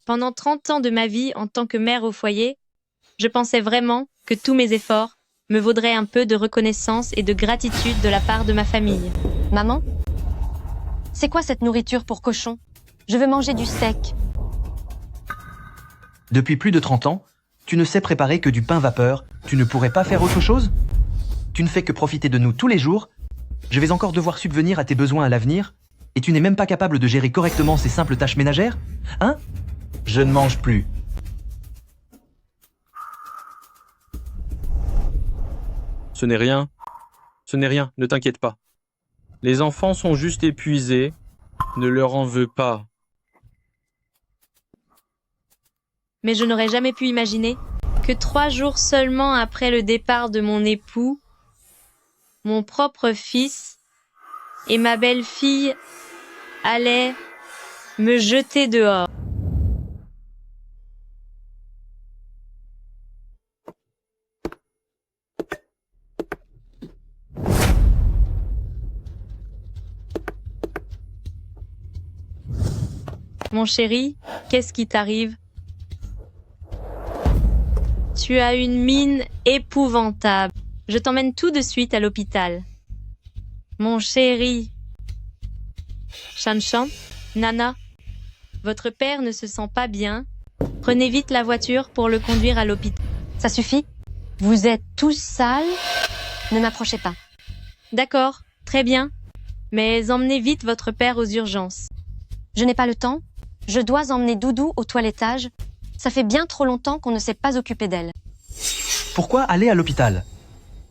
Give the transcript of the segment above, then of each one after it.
Pendant 30 ans de ma vie en tant que mère au foyer, je pensais vraiment que tous mes efforts me vaudraient un peu de reconnaissance et de gratitude de la part de ma famille. Maman, c'est quoi cette nourriture pour cochon? Je veux manger du steak. Depuis plus de 30 ans, tu ne sais préparer que du pain vapeur. Tu ne pourrais pas faire autre chose? Tu ne fais que profiter de nous tous les jours. Je vais encore devoir subvenir à tes besoins à l'avenir. Et tu n'es même pas capable de gérer correctement ces simples tâches ménagères? Hein? Je ne mange plus. Ce n'est rien. Ce n'est rien, ne t'inquiète pas. Les enfants sont juste épuisés. Ne leur en veux pas. Mais je n'aurais jamais pu imaginer que 3 jours seulement après le départ de mon époux, mon propre fils et ma belle-fille allaient me jeter dehors. Mon chéri, qu'est-ce qui t'arrive? Tu as une mine épouvantable. Je t'emmène tout de suite à l'hôpital. Mon chéri. Shanshan, Nana, votre père ne se sent pas bien. Prenez vite la voiture pour le conduire à l'hôpital. Ça suffit? Vous êtes tous sales? Ne m'approchez pas. D'accord, très bien. Mais emmenez vite votre père aux urgences. Je n'ai pas le temps. Je dois emmener Doudou au toilettage. Ça fait bien trop longtemps qu'on ne s'est pas occupé d'elle. Pourquoi aller à l'hôpital?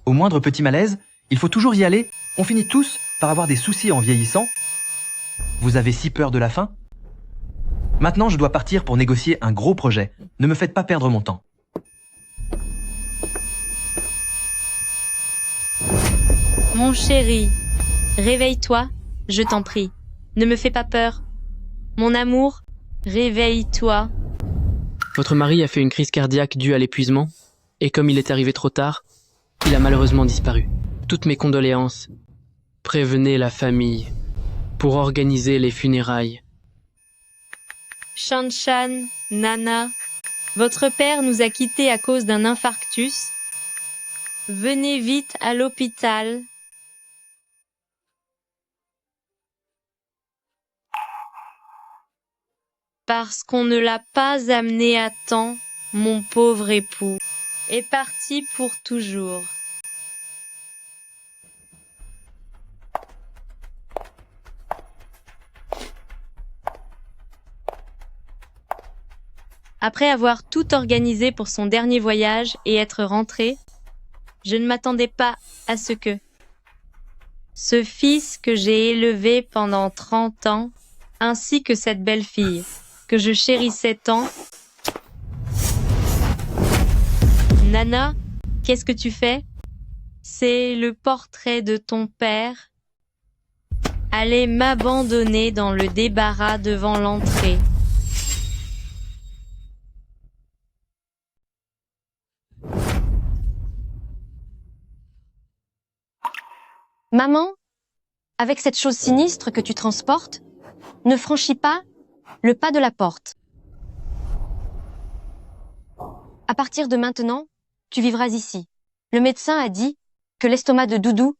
Au moindre petit malaise, il faut toujours y aller. On finit tous par avoir des soucis en vieillissant. Vous avez si peur de la fin? Maintenant, je dois partir pour négocier un gros projet. Ne me faites pas perdre mon temps. Mon chéri, réveille-toi, je t'en prie. Ne me fais pas peur. Mon amour, réveille-toi. Votre mari a fait une crise cardiaque due à l'épuisement, et comme il est arrivé trop tard, il a malheureusement disparu. Toutes mes condoléances. Prévenez la famille pour organiser les funérailles. Shanshan, Nana, votre père nous a quittés à cause d'un infarctus. Venez vite à l'hôpital. Parce qu'on ne l'a pas amené à temps, mon pauvre époux est parti pour toujours. Après avoir tout organisé pour son dernier voyage et être rentré, je ne m'attendais pas à ce que ce fils que j'ai élevé pendant 30 ans, ainsi que cette belle-fille que je chérissais tant. Nana, qu'est-ce que tu fais? C'est le portrait de ton père. Allez m'abandonner dans le débarras devant l'entrée. Maman, avec cette chose sinistre que tu transportes, ne franchis pas le pas de la porte. À partir de maintenant, tu vivras ici. Le médecin a dit que l'estomac de Doudou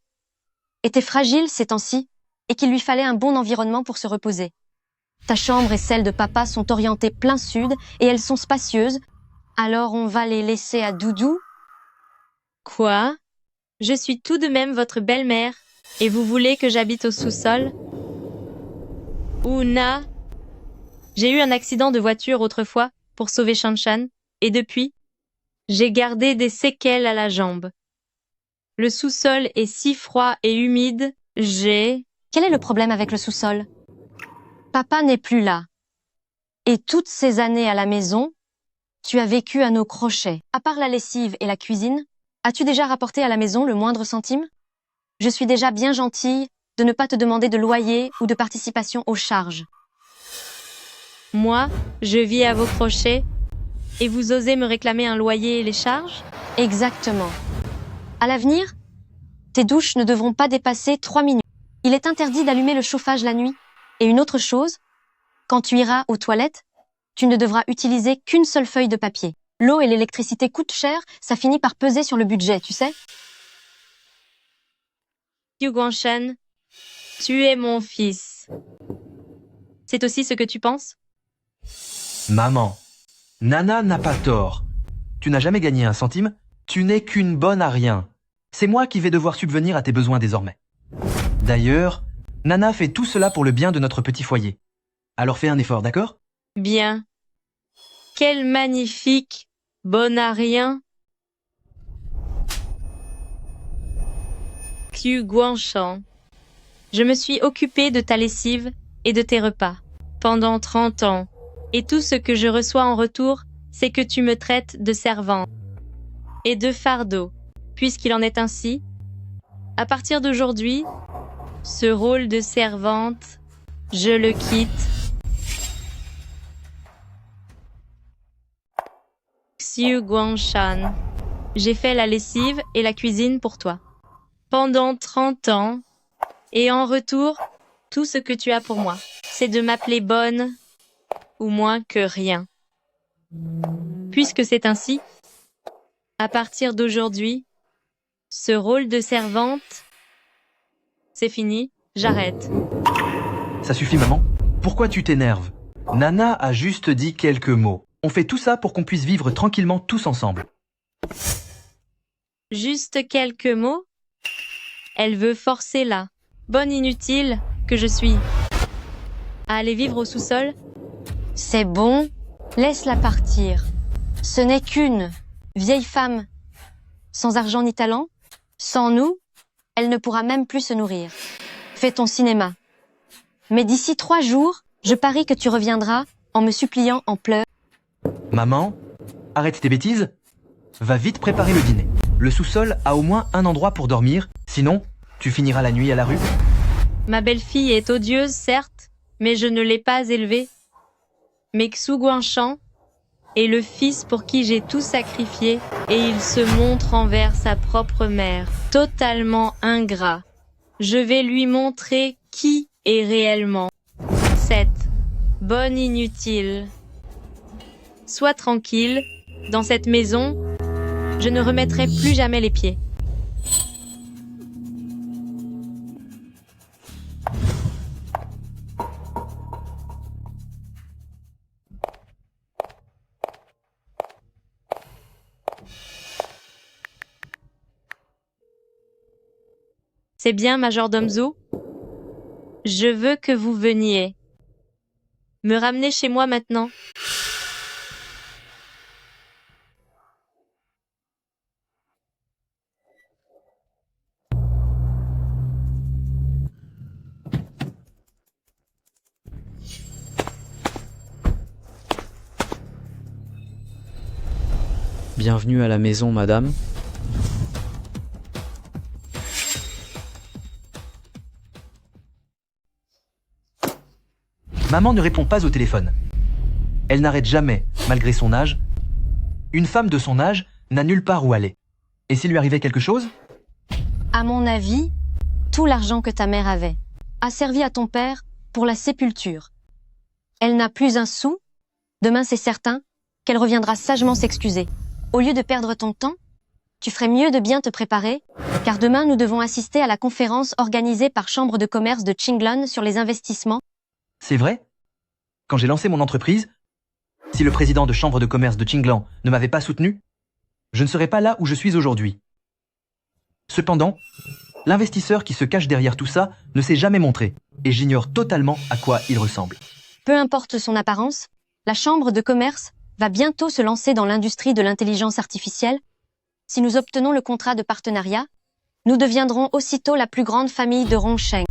était fragile ces temps-ci et qu'il lui fallait un bon environnement pour se reposer. Ta chambre et celle de papa sont orientées plein sud et elles sont spacieuses, alors on va les laisser à Doudou. Quoi? Je suis tout de même votre belle-mère et vous voulez que j'habite au sous-sol? Ouna, j'ai eu un accident de voiture autrefois pour sauver Shanshan et depuis, j'ai gardé des séquelles à la jambe. Le sous-sol est si froid et humide, Quel est le problème avec le sous-sol? Papa n'est plus là. Et toutes ces années à la maison, tu as vécu à nos crochets. À part la lessive et la cuisine, as-tu déjà rapporté à la maison le moindre centime? Je suis déjà bien gentille de ne pas te demander de loyer ou de participation aux charges. Moi, je vis à vos crochets et vous osez me réclamer un loyer et les charges? Exactement. À l'avenir, tes douches ne devront pas dépasser 3 minutes. Il est interdit d'allumer le chauffage la nuit. Et une autre chose, quand tu iras aux toilettes, Tu ne devras utiliser qu'une seule feuille de papier. L'eau et l'électricité coûtent cher, ça finit par peser sur le budget, tu sais? Yu Guangshan, tu es mon fils. C'est aussi ce que tu penses? Maman, Nana n'a pas tort. Tu n'as jamais gagné un centime, tu n'es qu'une bonne à rien. C'est moi qui vais devoir subvenir à tes besoins désormais. D'ailleurs, Nana fait tout cela pour le bien de notre petit foyer. Alors fais un effort, d'accord? Bien. Quel magnifique bon à rien. Yu Guangshan, je me suis occupée de ta lessive et de tes repas pendant 30 ans. Et tout ce que je reçois en retour, c'est que tu me traites de servante et de fardeau. Puisqu'il en est ainsi, à partir d'aujourd'hui, ce rôle de servante, je le quitte. Xiu Guangshan, j'ai fait la lessive et la cuisine pour toi. Pendant 30 ans, et en retour, tout ce que tu as pour moi, c'est de m'appeler bonne ou moins que rien. Puisque c'est ainsi, à partir d'aujourd'hui, ce rôle de servante, c'est fini, j'arrête. Ça suffit, maman. Pourquoi tu t'énerves? Nana a juste dit quelques mots. On fait tout ça pour qu'on puisse vivre tranquillement tous ensemble. Juste quelques mots? Elle veut forcer là, bonne inutile que je suis, à aller vivre au sous-sol? C'est bon, laisse-la partir. Ce n'est qu'une vieille femme, sans argent ni talent. Sans nous, elle ne pourra même plus se nourrir. Fais ton cinéma. Mais d'ici 3 jours, je parie que tu reviendras en me suppliant en pleurs. Maman, arrête tes bêtises. Va vite préparer le dîner. Le sous-sol a au moins un endroit pour dormir, sinon, tu finiras la nuit à la rue. Ma belle-fille est odieuse, certes, mais je ne l'ai pas élevée. Mais Xu Guangshan est le fils pour qui j'ai tout sacrifié et il se montre envers sa propre mère, totalement ingrat. Je vais lui montrer qui est réellement cette bonne inutile. Sois tranquille, dans cette maison, je ne remettrai plus jamais les pieds. C'est bien, majordome Zhou. Je veux que vous veniez. Me ramener chez moi maintenant. Bienvenue à la maison, madame. Maman ne répond pas au téléphone. Elle n'arrête jamais, malgré son âge. Une femme de son âge n'a nulle part où aller. Et s'il lui arrivait quelque chose? À mon avis, tout l'argent que ta mère avait a servi à ton père pour la sépulture. Elle n'a plus un sou. Demain, c'est certain qu'elle reviendra sagement s'excuser. Au lieu de perdre ton temps, tu ferais mieux de bien te préparer, car demain, nous devons assister à la conférence organisée par Chambre de commerce de Qinglun sur les investissements. C'est vrai? Quand j'ai lancé mon entreprise, si le président de Chambre de commerce de Qinglan ne m'avait pas soutenu, je ne serais pas là où je suis aujourd'hui. Cependant, l'investisseur qui se cache derrière tout ça ne s'est jamais montré, et j'ignore totalement à quoi il ressemble. Peu importe son apparence, la Chambre de commerce va bientôt se lancer dans l'industrie de l'intelligence artificielle. Si nous obtenons le contrat de partenariat, nous deviendrons aussitôt la plus grande famille de Rongsheng.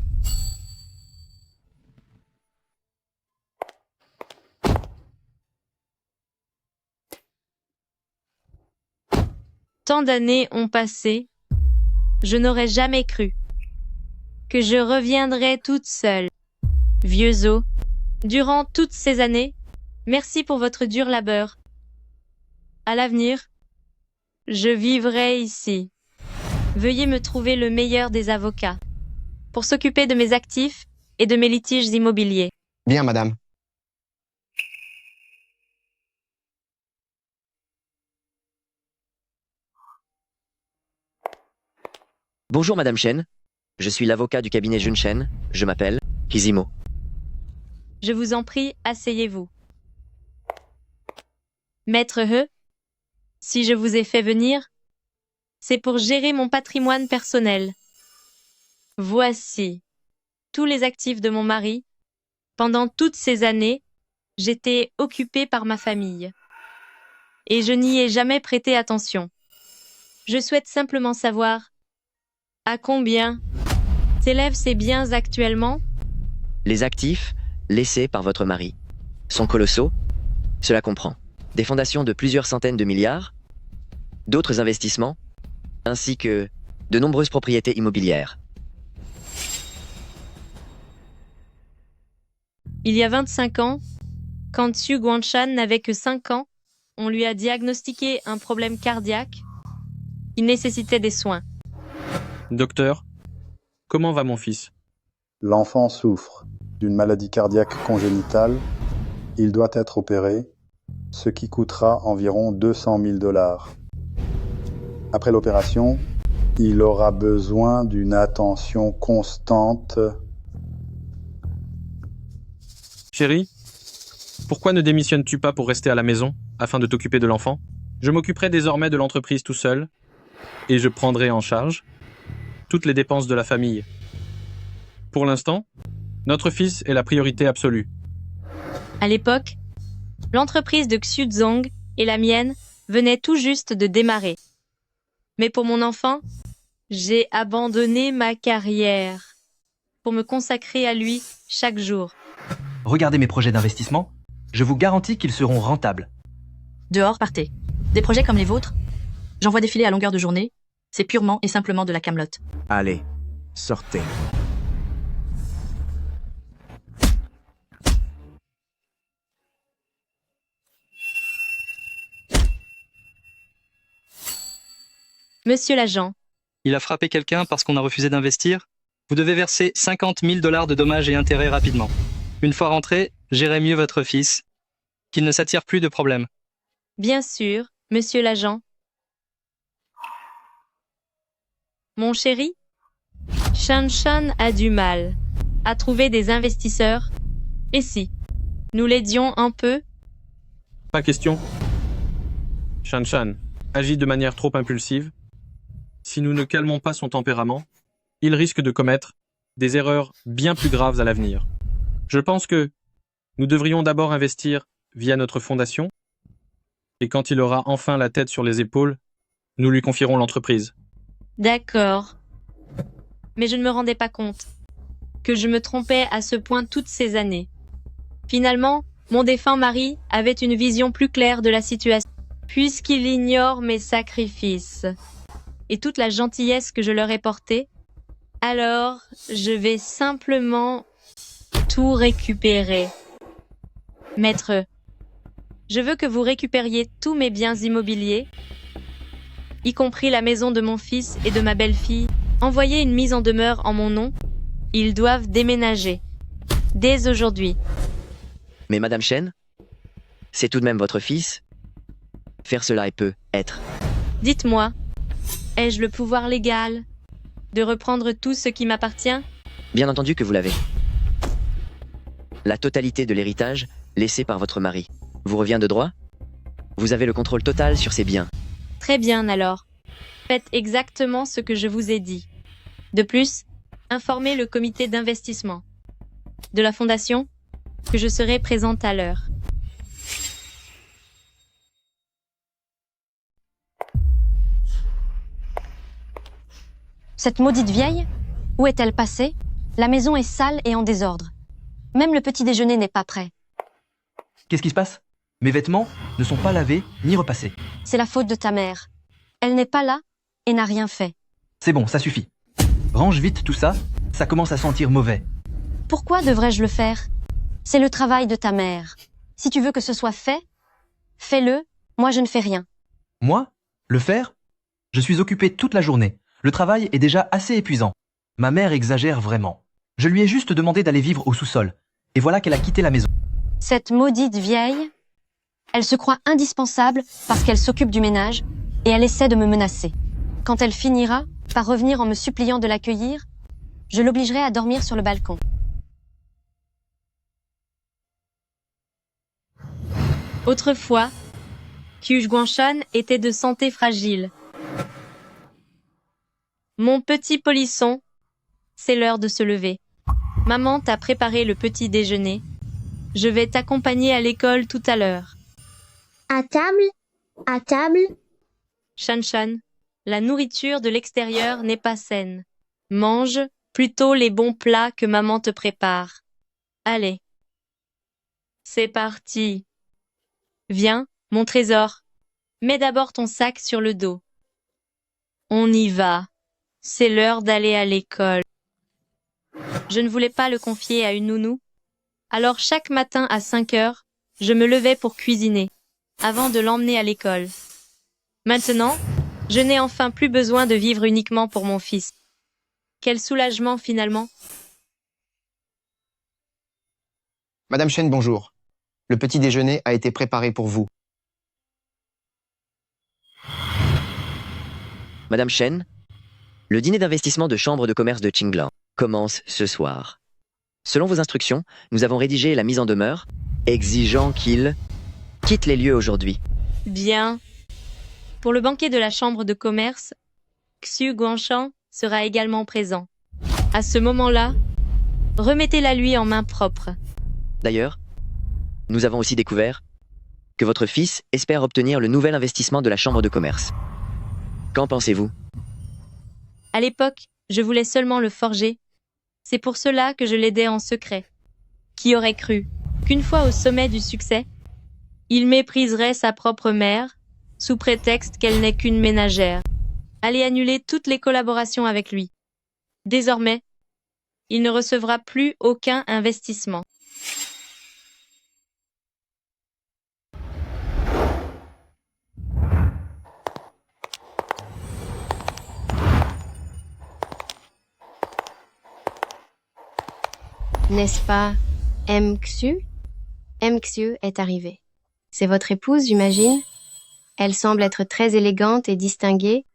Tant d'années ont passé, je n'aurais jamais cru que je reviendrais toute seule. Vieux Zo, durant toutes ces années, merci pour votre dur labeur. À l'avenir, je vivrai ici. Veuillez me trouver le meilleur des avocats pour s'occuper de mes actifs et de mes litiges immobiliers. Bien, madame. Bonjour Madame Chen. Je suis l'avocat du cabinet Junchen. Je m'appelle Kizimo. Je vous en prie, asseyez-vous. Maître He, si je vous ai fait venir, c'est pour gérer mon patrimoine personnel. Voici tous les actifs de mon mari. Pendant toutes ces années, j'étais occupée par ma famille. Et je n'y ai jamais prêté attention. Je souhaite simplement savoir à combien s'élèvent ces biens actuellement. Les actifs laissés par votre mari sont colossaux. Cela comprend des fondations de plusieurs centaines de milliards, d'autres investissements, ainsi que de nombreuses propriétés immobilières. Il y a 25 ans, quand Xu Guanshan n'avait que 5 ans, on lui a diagnostiqué un problème cardiaque. Il nécessitait des soins. Docteur, comment va mon fils? L'enfant souffre d'une maladie cardiaque congénitale. Il doit être opéré, ce qui coûtera environ 200 000 $. Après l'opération, il aura besoin d'une attention constante. Chérie, pourquoi ne démissionnes-tu pas pour rester à la maison afin de t'occuper de l'enfant? Je m'occuperai désormais de l'entreprise tout seul et je prendrai en charge toutes les dépenses de la famille. Pour l'instant, notre fils est la priorité absolue. À l'époque, l'entreprise de Xu Zong et la mienne venaient tout juste de démarrer. Mais pour mon enfant, j'ai abandonné ma carrière pour me consacrer à lui chaque jour. Regardez mes projets d'investissement, je vous garantis qu'ils seront rentables. Dehors, partez. Des projets comme les vôtres, j'en vois défiler à longueur de journée. C'est purement et simplement de la camelote. Allez, sortez. Monsieur l'agent, Il a frappé quelqu'un parce qu'on a refusé d'investir. Vous devez verser 50 000 $ de dommages et intérêts rapidement. Une fois rentré, gérez mieux votre fils, qu'il ne s'attire plus de problèmes. bien sûr, monsieur l'agent. Mon chéri, Shanshan a du mal à trouver des investisseurs. Et si nous l'aidions un peu? Pas question. Shanshan agit de manière trop impulsive. Si nous ne calmons pas son tempérament, il risque de commettre des erreurs bien plus graves à l'avenir. Je pense que nous devrions d'abord investir via notre fondation, et quand il aura enfin la tête sur les épaules, nous lui confierons l'entreprise. D'accord. Mais je ne me rendais pas compte que je me trompais à ce point toutes ces années. Finalement, mon défunt mari avait une vision plus claire de la situation, puisqu'il ignore mes sacrifices et toute la gentillesse que je leur ai portée. Alors, je vais simplement tout récupérer. Maître, je veux que vous récupériez tous mes biens immobiliers, y compris la maison de mon fils et de ma belle-fille. Envoyez une mise en demeure en mon nom. Ils doivent déménager. Dès aujourd'hui. Mais Madame Chen, c'est tout de même votre fils. Faire cela peut être. Dites-moi, ai-je le pouvoir légal de reprendre tout ce qui m'appartient? Bien entendu que vous l'avez. La totalité de l'héritage laissé par votre mari vous revient de droit? Vous avez le contrôle total sur ces biens. Très bien alors. Faites exactement ce que je vous ai dit. De plus, informez le comité d'investissement de la fondation que je serai présente à l'heure. Cette maudite vieille, où est-elle passée? La maison est sale et en désordre. Même le petit déjeuner n'est pas prêt. Qu'est-ce qui se passe? Mes vêtements ne sont pas lavés ni repassés. C'est la faute de ta mère. Elle n'est pas là et n'a rien fait. C'est bon, ça suffit. Range vite tout ça, ça commence à sentir mauvais. Pourquoi devrais-je le faire? C'est le travail de ta mère. Si tu veux que ce soit fait, fais-le. Moi, je ne fais rien. Moi? Le faire? Je suis occupé toute la journée. Le travail est déjà assez épuisant. Ma mère exagère vraiment. Je lui ai juste demandé d'aller vivre au sous-sol. Et voilà qu'elle a quitté la maison. Cette maudite vieille, elle se croit indispensable parce qu'elle s'occupe du ménage et elle essaie de me menacer. Quand elle finira, Par revenir en me suppliant de l'accueillir, je l'obligerai à dormir sur le balcon. Autrefois, Xu Guangshan était de santé fragile. Mon petit polisson, c'est l'heure de se lever. Maman t'a préparé le petit déjeuner. Je vais t'accompagner à l'école tout à l'heure. À table? À table? Shan, la nourriture de l'extérieur n'est pas saine. Mange plutôt les bons plats que maman te prépare. Allez. C'est parti. Viens, mon trésor. Mets d'abord ton sac sur le dos. On y va. C'est l'heure d'aller à l'école. Je ne voulais pas le confier à une nounou. Alors chaque matin à 5 heures, je me levais pour cuisiner, avant de l'emmener à l'école. Maintenant, je n'ai enfin plus besoin de vivre uniquement pour mon fils. Quel soulagement finalement. Madame Chen, bonjour. Le petit déjeuner a été préparé pour vous. Madame Chen, le dîner d'investissement de chambre de commerce de Qinglan commence ce soir. Selon vos instructions, nous avons rédigé la mise en demeure, exigeant qu'il quitte les lieux aujourd'hui. Bien. Pour le banquet de la chambre de commerce, Xu Guangshan sera également présent. À ce moment-là, remettez-la lui en main propre. D'ailleurs, nous avons aussi découvert que votre fils espère obtenir le nouvel investissement de la chambre de commerce. Qu'en pensez-vous? À l'époque, je voulais seulement le forger. C'est pour cela que je l'aidais en secret. Qui aurait cru qu'une fois au sommet du succès, il mépriserait sa propre mère, sous prétexte qu'elle n'est qu'une ménagère. Allez annuler toutes les collaborations avec lui. Désormais, il ne recevra plus aucun investissement. N'est-ce pas Xu? Xu est arrivée. C'est votre épouse, j'imagine? Elle semble être très élégante et distinguée,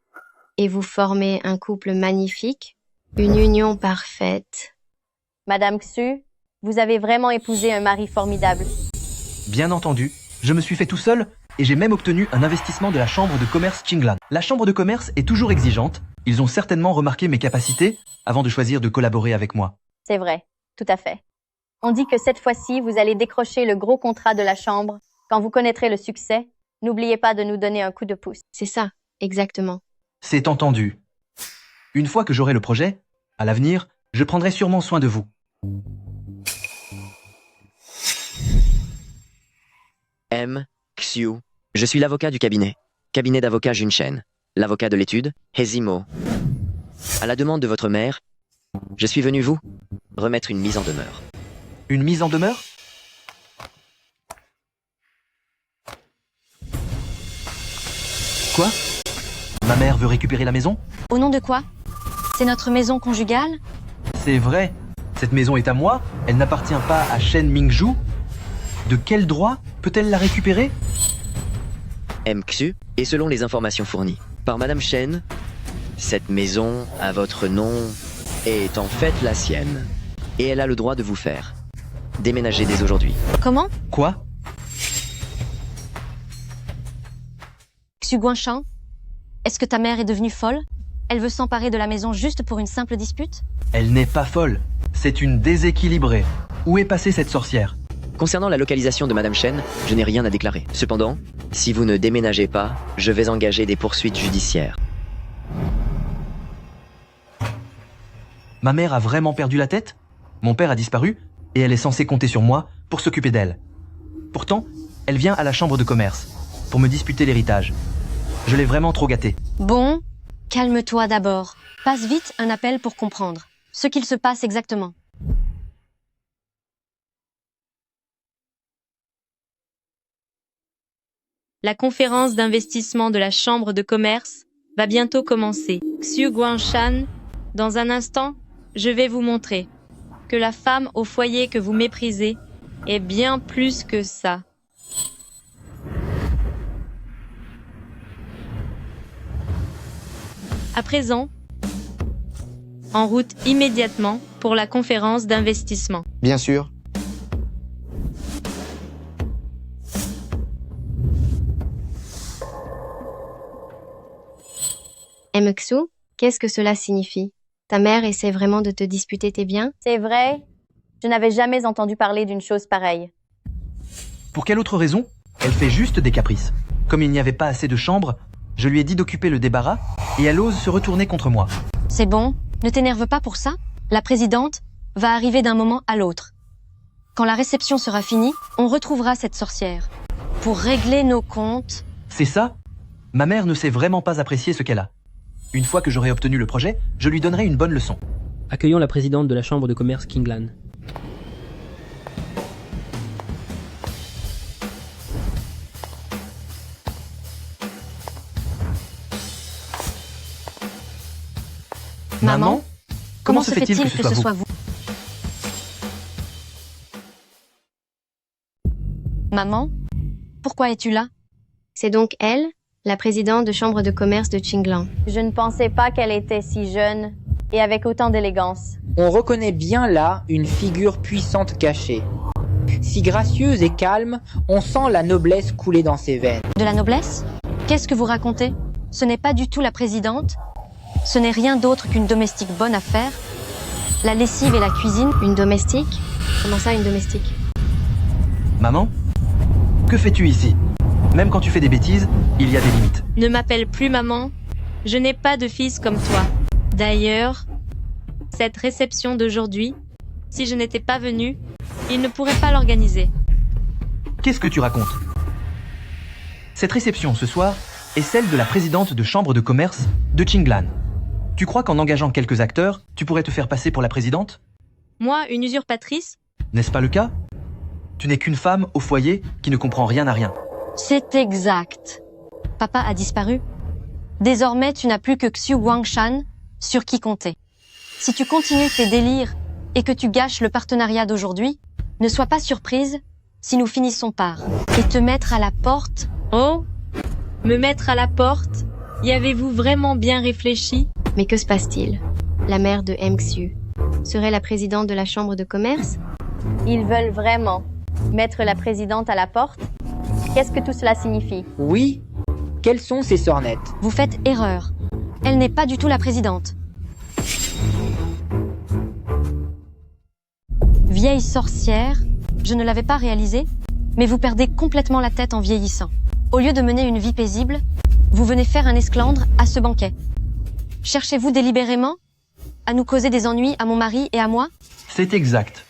et vous formez un couple magnifique, une union parfaite. Madame Xu, vous avez vraiment épousé un mari formidable. Bien entendu, je me suis fait tout seul et j'ai même obtenu un investissement de la chambre de commerce Qinglan. La chambre de commerce est toujours exigeante. Ils ont certainement remarqué mes capacités avant de choisir de collaborer avec moi. C'est vrai, tout à fait. On dit que cette fois-ci, vous allez décrocher le gros contrat de la chambre. Quand vous connaîtrez le succès, n'oubliez pas de nous donner un coup de pouce. C'est ça, exactement. C'est entendu. Une fois que j'aurai le projet, à l'avenir, je prendrai sûrement soin de vous. Xu, je suis l'avocat du cabinet d'avocat Junshen, l'avocat de l'étude, Hezimo. À la demande de votre mère, je suis venu vous remettre une mise en demeure. Une mise en demeure? Quoi? Ma mère veut récupérer la maison? Au nom de quoi? C'est notre maison conjugale? C'est vrai. Cette maison est à moi, elle n'appartient pas à Shen Mingzhu. De quel droit peut-elle la récupérer? Xu, et selon les informations fournies par Madame Shen, cette maison à votre nom est en fait la sienne. Et elle a le droit de vous faire déménager dès aujourd'hui. Comment? Quoi? Xu Guangshan, est-ce que ta mère est devenue folle? Elle veut s'emparer de la maison juste pour une simple dispute? Elle n'est pas folle. C'est une déséquilibrée. Où est passée cette sorcière? Concernant la localisation de Madame Chen, je n'ai rien à déclarer. Cependant, si vous ne déménagez pas, je vais engager des poursuites judiciaires. Ma mère a vraiment perdu la tête? Mon père a disparu et elle est censée compter sur moi pour s'occuper d'elle. Pourtant, elle vient à la chambre de commerce pour me disputer l'héritage. Je l'ai vraiment trop gâtée. Bon, calme-toi d'abord. Passe vite un appel pour comprendre ce qu'il se passe exactement. La conférence d'investissement de la chambre de commerce va bientôt commencer. Xu Guangshan, dans un instant, je vais vous montrer que la femme au foyer que vous méprisez est bien plus que ça. À présent, en route immédiatement pour la conférence d'investissement. Bien sûr. Mxu, qu'est-ce que cela signifie? Ta mère essaie vraiment de te disputer tes biens? C'est vrai, je n'avais jamais entendu parler d'une chose pareille. Pour quelle autre raison? Elle fait juste des caprices. Comme il n'y avait pas assez de chambres, je lui ai dit d'occuper le débarras et elle ose se retourner contre moi. C'est bon, ne t'énerve pas pour ça. La présidente va arriver d'un moment à l'autre. Quand la réception sera finie, on retrouvera cette sorcière. Pour régler nos comptes... C'est ça? Ma mère ne sait vraiment pas apprécier ce qu'elle a. Une fois que j'aurai obtenu le projet, je lui donnerai une bonne leçon. Accueillons la présidente de la chambre de commerce Kinglan. Maman, comment se fait-il que ce soit vous? Maman, pourquoi es-tu là? C'est donc elle, la présidente de chambre de commerce de Qinglan. Je ne pensais pas qu'elle était si jeune et avec autant d'élégance. On reconnaît bien là une figure puissante cachée. Si gracieuse et calme, on sent la noblesse couler dans ses veines. De la noblesse? Qu'est-ce que vous racontez? Ce n'est pas du tout la présidente. Ce n'est rien d'autre qu'une domestique bonne à faire. La lessive et la cuisine. Une domestique? Comment ça, une domestique? Maman, que fais-tu ici? Même quand tu fais des bêtises, il y a des limites. Ne m'appelle plus maman, je n'ai pas de fils comme toi. D'ailleurs, cette réception d'aujourd'hui, si je n'étais pas venue, il ne pourrait pas l'organiser. Qu'est-ce que tu racontes? Cette réception ce soir est celle de la présidente de chambre de commerce de Qinglan. Tu crois qu'en engageant quelques acteurs, tu pourrais te faire passer pour la présidente? Moi, une usurpatrice? N'est-ce pas le cas? Tu n'es qu'une femme au foyer qui ne comprend rien à rien. C'est exact. Papa a disparu. Désormais, tu n'as plus que Xu Guangshan sur qui compter. Si tu continues tes délires et que tu gâches le partenariat d'aujourd'hui, ne sois pas surprise si nous finissons par et te mettre à la porte. Oh, me mettre à la porte? Y avez-vous vraiment bien réfléchi? Mais que se passe-t-il? La mère de Mxu serait la présidente de la chambre de commerce? Ils veulent vraiment mettre la présidente à la porte? Qu'est-ce que tout cela signifie? Oui? Quelles sont ces sornettes? Vous faites erreur. Elle n'est pas du tout la présidente. Vieille sorcière, je ne l'avais pas réalisé, mais vous perdez complètement la tête en vieillissant. Au lieu de mener une vie paisible, vous venez faire un esclandre à ce banquet. Cherchez-vous délibérément à nous causer des ennuis à mon mari et à moi? C'est exact.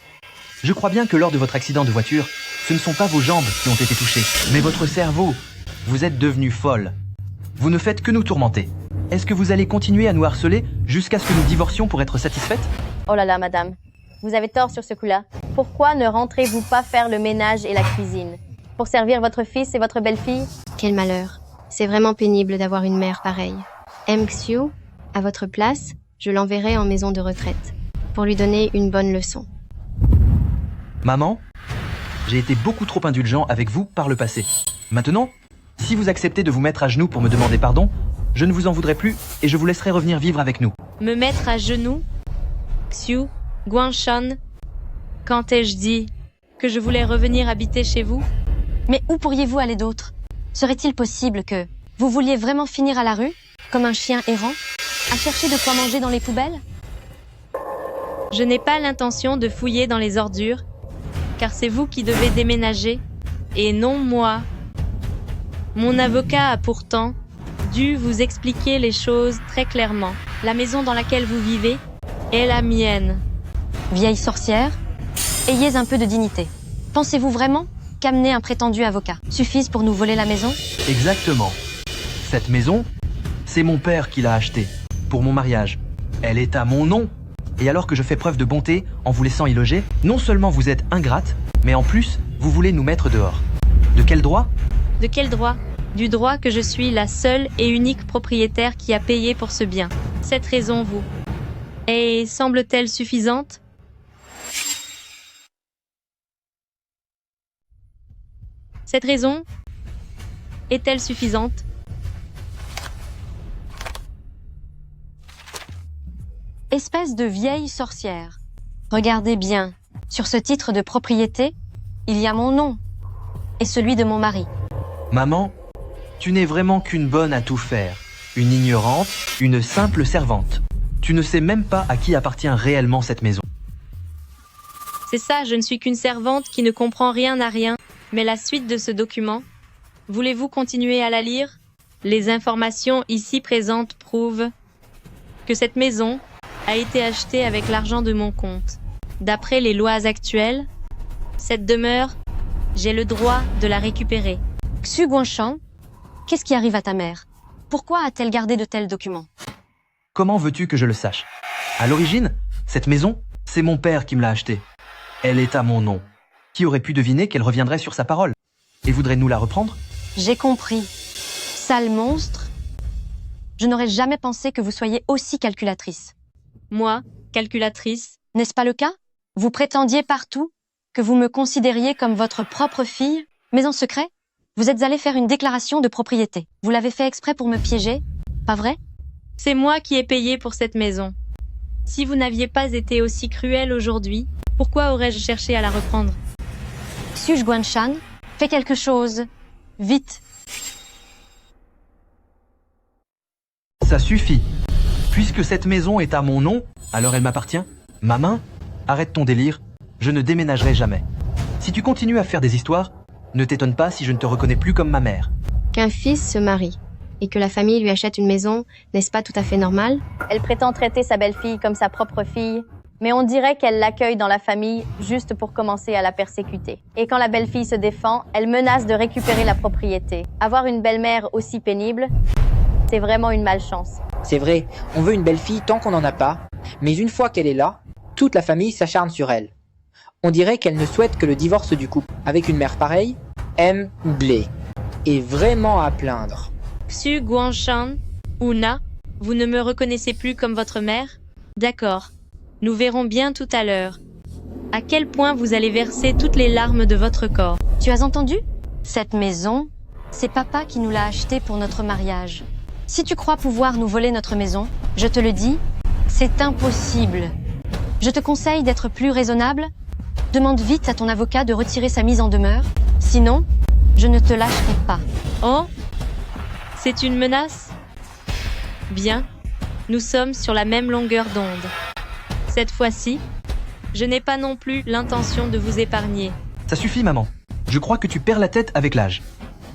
Je crois bien que lors de votre accident de voiture, ce ne sont pas vos jambes qui ont été touchées, mais votre cerveau. Vous êtes devenue folle. Vous ne faites que nous tourmenter. Est-ce que vous allez continuer à nous harceler jusqu'à ce que nous divorcions pour être satisfaite? Oh là là, madame. Vous avez tort sur ce coup-là. Pourquoi ne rentrez-vous pas faire le ménage et la cuisine? Pour servir votre fils et votre belle-fille? Quel malheur. C'est vraiment pénible d'avoir une mère pareille. Mxu, à votre place, je l'enverrai en maison de retraite, pour lui donner une bonne leçon. Maman, j'ai été beaucoup trop indulgent avec vous par le passé. Maintenant, si vous acceptez de vous mettre à genoux pour me demander pardon, je ne vous en voudrais plus et je vous laisserai revenir vivre avec nous. Me mettre à genoux? Xu Guangshan, quand ai-je dit que je voulais revenir habiter chez vous? Mais où pourriez-vous aller d'autre? Serait-il possible que vous vouliez vraiment finir à la rue, comme un chien errant, à chercher de quoi manger dans les poubelles? Je n'ai pas l'intention de fouiller dans les ordures, car c'est vous qui devez déménager, et non moi. Mon avocat a pourtant dû vous expliquer les choses très clairement. La maison dans laquelle vous vivez est la mienne. Vieille sorcière, ayez un peu de dignité. Pensez-vous vraiment qu'amener un prétendu avocat suffise pour nous voler la maison? Exactement. Cette maison, c'est mon père qui l'a achetée, pour mon mariage. Elle est à mon nom. Et alors que je fais preuve de bonté en vous laissant y loger, non seulement vous êtes ingrate, mais en plus, vous voulez nous mettre dehors. De quel droit? De quel droit? Du droit que je suis la seule et unique propriétaire qui a payé pour ce bien. Cette raison vous est semble-t-elle suffisante? Cette raison est-elle suffisante? Espèce de vieille sorcière. Regardez bien, sur ce titre de propriété, il y a mon nom et celui de mon mari. Maman, tu n'es vraiment qu'une bonne à tout faire. Une ignorante, une simple servante. Tu ne sais même pas à qui appartient réellement cette maison. C'est ça, je ne suis qu'une servante qui ne comprend rien à rien. Mais la suite de ce document, voulez-vous continuer à la lire? Les informations ici présentes prouvent que cette maison a été achetée avec l'argent de mon compte. D'après les lois actuelles, cette demeure, j'ai le droit de la récupérer. Xu Guanshan, qu'est-ce qui arrive à ta mère? Pourquoi a-t-elle gardé de tels documents? Comment veux-tu que je le sache? À l'origine, cette maison, c'est mon père qui me l'a achetée. Elle est à mon nom. Qui aurait pu deviner qu'elle reviendrait sur sa parole? Et voudrait nous la reprendre? J'ai compris. Sale monstre. Je n'aurais jamais pensé que vous soyez aussi calculatrice. Moi, calculatrice? N'est-ce pas le cas? Vous prétendiez partout que vous me considériez comme votre propre fille, mais en secret, vous êtes allé faire une déclaration de propriété. Vous l'avez fait exprès pour me piéger, pas vrai? C'est moi qui ai payé pour cette maison. Si vous n'aviez pas été aussi cruel aujourd'hui, pourquoi aurais-je cherché à la reprendre? Xu Guanshan, fais quelque chose. Vite. Ça suffit. Puisque cette maison est à mon nom, alors elle m'appartient. Ma main, arrête ton délire. Je ne déménagerai jamais. Si tu continues à faire des histoires, ne t'étonne pas si je ne te reconnais plus comme ma mère. Qu'un fils se marie et que la famille lui achète une maison, n'est-ce pas tout à fait normal? Elle prétend traiter sa belle-fille comme sa propre fille, mais on dirait qu'elle l'accueille dans la famille juste pour commencer à la persécuter. Et quand la belle-fille se défend, elle menace de récupérer la propriété. Avoir une belle-mère aussi pénible, c'est vraiment une malchance. C'est vrai, on veut une belle-fille tant qu'on n'en a pas, mais une fois qu'elle est là, toute la famille s'acharne sur elle. On dirait qu'elle ne souhaite que le divorce du couple. Avec une mère pareille, M. Blé est vraiment à plaindre. Xu Guanshan, ou Na, vous ne me reconnaissez plus comme votre mère? D'accord. Nous verrons bien tout à l'heure. À quel point vous allez verser toutes les larmes de votre corps. Tu as entendu? Cette maison, c'est papa qui nous l'a achetée pour notre mariage. Si tu crois pouvoir nous voler notre maison, je te le dis, c'est impossible. Je te conseille d'être plus raisonnable. Demande vite à ton avocat de retirer sa mise en demeure. Sinon, je ne te lâcherai pas. Oh? C'est une menace? Bien, nous sommes sur la même longueur d'onde. Cette fois-ci, je n'ai pas non plus l'intention de vous épargner. Ça suffit, maman. Je crois que tu perds la tête avec l'âge.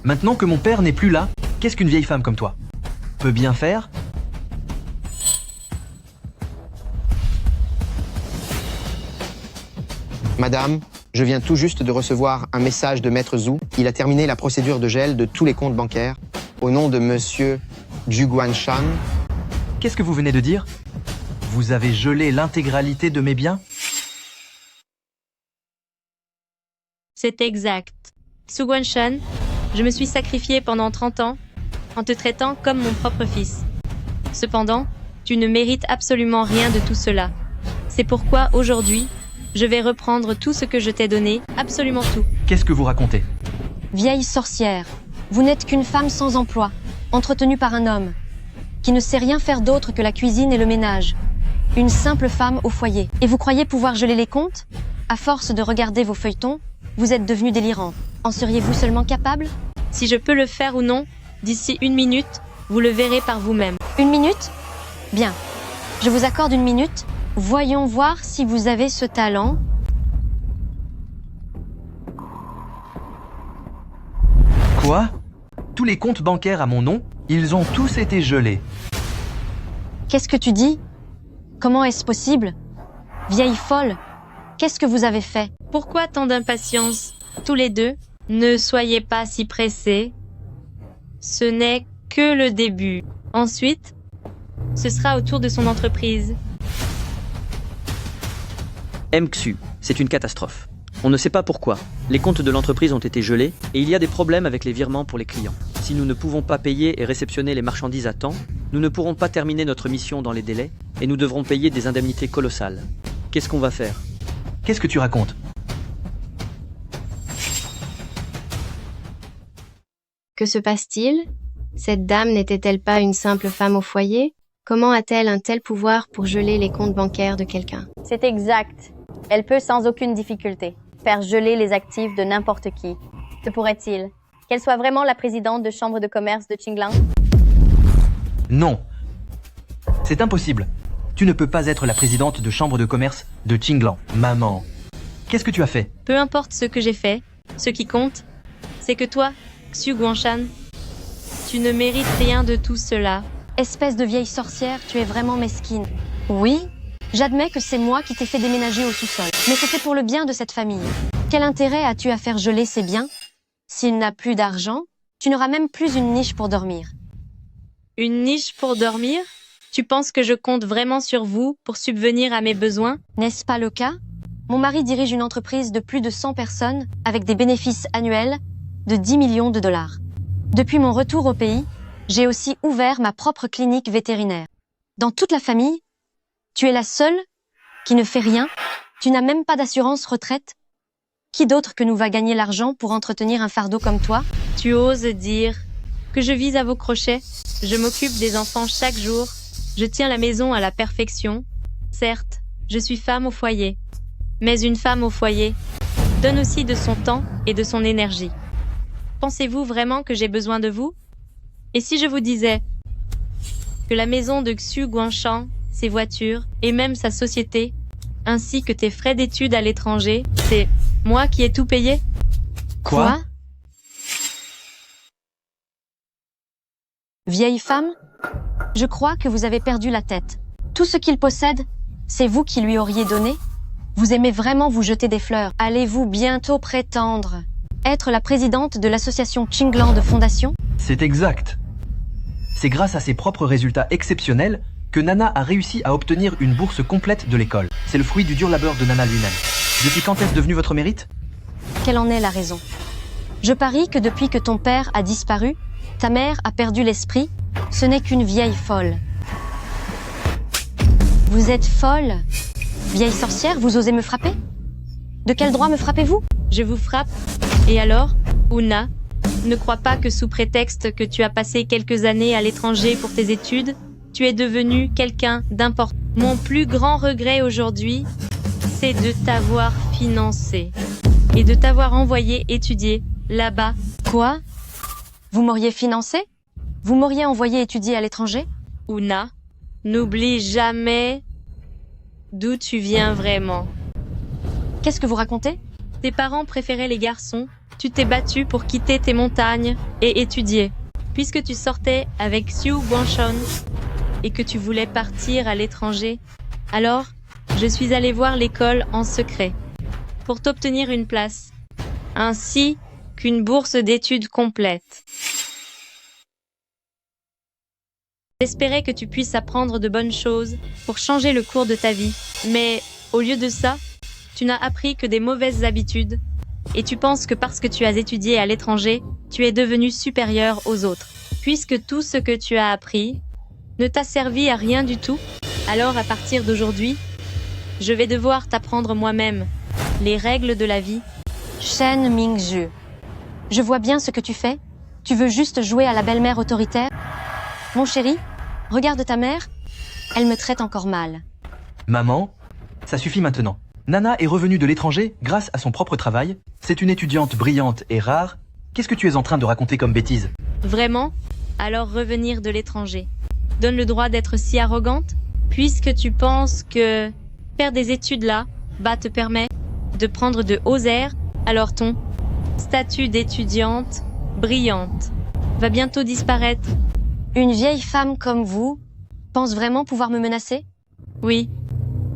Maintenant que mon père n'est plus là, qu'est-ce qu'une vieille femme comme toi peut bien faire? Madame, je viens tout juste de recevoir un message de Maître Zhu. Il a terminé la procédure de gel de tous les comptes bancaires au nom de Monsieur Xu Guanshan. Qu'est-ce que vous venez de dire? Vous avez gelé l'intégralité de mes biens? C'est exact. Xu Guanshan, je me suis sacrifié pendant 30 ans en te traitant comme mon propre fils. Cependant, tu ne mérites absolument rien de tout cela. C'est pourquoi aujourd'hui, je vais reprendre tout ce que je t'ai donné, absolument tout. Qu'est-ce que vous racontez? Vieille sorcière, vous n'êtes qu'une femme sans emploi, entretenue par un homme, qui ne sait rien faire d'autre que la cuisine et le ménage. Une simple femme au foyer. Et vous croyez pouvoir geler les comptes? À force de regarder vos feuilletons, vous êtes devenu délirant. En seriez-vous seulement capable? Si je peux le faire ou non, d'ici 1 minute, vous le verrez par vous-même. 1 minute? Bien. Je vous accorde 1 minute. Voyons voir si vous avez ce talent. Quoi? Tous les comptes bancaires à mon nom, ils ont tous été gelés. Qu'est-ce que tu dis? Comment est-ce possible? Vieille folle, qu'est-ce que vous avez fait? Pourquoi tant d'impatience? Tous les deux, ne soyez pas si pressés. Ce n'est que le début. Ensuite, ce sera au tour de son entreprise. MXU, c'est une catastrophe. On ne sait pas pourquoi. Les comptes de l'entreprise ont été gelés et il y a des problèmes avec les virements pour les clients. Si nous ne pouvons pas payer et réceptionner les marchandises à temps, nous ne pourrons pas terminer notre mission dans les délais et nous devrons payer des indemnités colossales. Qu'est-ce qu'on va faire? Qu'est-ce que tu racontes? Que se passe-t-il? Cette dame n'était-elle pas une simple femme au foyer? Comment a-t-elle un tel pouvoir pour geler les comptes bancaires de quelqu'un? C'est exact. Elle peut sans aucune difficulté faire geler les actifs de n'importe qui. Se pourrait-il qu'elle soit vraiment la présidente de chambre de commerce de Qinglang? Non. C'est impossible. Tu ne peux pas être la présidente de chambre de commerce de Qinglang. Maman, qu'est-ce que tu as fait? Peu importe ce que j'ai fait, ce qui compte, c'est que toi, Xu Guangshan, tu ne mérites rien de tout cela. Espèce de vieille sorcière, tu es vraiment mesquine. Oui, j'admets que c'est moi qui t'ai fait déménager au sous-sol. Mais c'était pour le bien de cette famille. Quel intérêt as-tu à faire geler ces biens? S'il n'a plus d'argent, tu n'auras même plus une niche pour dormir. Une niche pour dormir? Tu penses que je compte vraiment sur vous pour subvenir à mes besoins? N'est-ce pas le cas? Mon mari dirige une entreprise de plus de 100 personnes avec des bénéfices annuels de 10 millions de dollars. Depuis mon retour au pays, j'ai aussi ouvert ma propre clinique vétérinaire. Dans toute la famille, tu es la seule qui ne fait rien. Tu n'as même pas d'assurance retraite. Qui d'autre que nous va gagner l'argent pour entretenir un fardeau comme toi? Tu oses dire que je vise à vos crochets. Je m'occupe des enfants chaque jour. Je tiens la maison à la perfection. Certes, je suis femme au foyer. Mais une femme au foyer donne aussi de son temps et de son énergie. Pensez-vous vraiment que j'ai besoin de vous? Et si je vous disais que la maison de Xu Guangshan, ses voitures et même sa société, ainsi que tes frais d'études à l'étranger, c'est moi qui ai tout payé? Quoi? Vieille femme, je crois que vous avez perdu la tête. Tout ce qu'il possède, c'est vous qui lui auriez donné? Vous aimez vraiment vous jeter des fleurs. Allez-vous bientôt prétendre être la présidente de l'association Qinglang de Fondation? C'est exact. C'est grâce à ses propres résultats exceptionnels que Nana a réussi à obtenir une bourse complète de l'école. C'est le fruit du dur labeur de Nana lui-même. Depuis quand est-ce devenu votre mérite? Quelle en est la raison? Je parie que depuis que ton père a disparu, ta mère a perdu l'esprit. Ce n'est qu'une vieille folle. Vous êtes folle? Vieille sorcière, vous osez me frapper? De quel droit me frappez-vous? Je vous frappe. Et alors, Una, ne crois pas que sous prétexte que tu as passé quelques années à l'étranger pour tes études, tu es devenu quelqu'un d'important. Mon plus grand regret aujourd'hui, c'est de t'avoir financé et de t'avoir envoyé étudier là-bas. Quoi? Vous m'auriez financé? Vous m'auriez envoyé étudier à l'étranger? Una, n'oublie jamais d'où tu viens vraiment. Qu'est-ce que vous racontez? Tes parents préféraient les garçons. Tu t'es battu pour quitter tes montagnes et étudier. Puisque tu sortais avec Xu Guangshan et que tu voulais partir à l'étranger, alors je suis allée voir l'école en secret pour t'obtenir une place, ainsi qu'une bourse d'études complète. J'espérais que tu puisses apprendre de bonnes choses pour changer le cours de ta vie, mais au lieu de ça, tu n'as appris que des mauvaises habitudes et tu penses que parce que tu as étudié à l'étranger, tu es devenu supérieur aux autres. Puisque tout ce que tu as appris ne t'a servi à rien du tout, alors à partir d'aujourd'hui, je vais devoir t'apprendre moi-même les règles de la vie. Shen Mingzhu, je vois bien ce que tu fais. Tu veux juste jouer à la belle-mère autoritaire? Mon chéri, regarde ta mère. Elle me traite encore mal. Maman, ça suffit maintenant. Nana est revenue de l'étranger grâce à son propre travail. C'est une étudiante brillante et rare. Qu'est-ce que tu es en train de raconter comme bêtise? Vraiment? Alors revenir de l'étranger donne le droit d'être si arrogante? Puisque tu penses que faire des études là, te permet de prendre de hauts airs, alors ton statut d'étudiante brillante va bientôt disparaître. Une vieille femme comme vous pense vraiment pouvoir me menacer? Oui,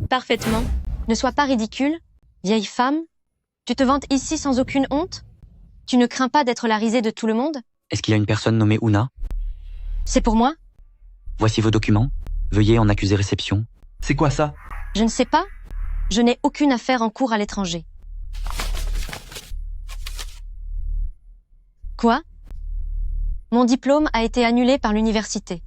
parfaitement. Ne sois pas ridicule, vieille femme. Tu te vantes ici sans aucune honte? Tu ne crains pas d'être la risée de tout le monde? Est-ce qu'il y a une personne nommée Una? C'est pour moi? Voici vos documents. Veuillez en accuser réception. C'est quoi ça? Je ne sais pas. Je n'ai aucune affaire en cours à l'étranger. Quoi? Mon diplôme a été annulé par l'université.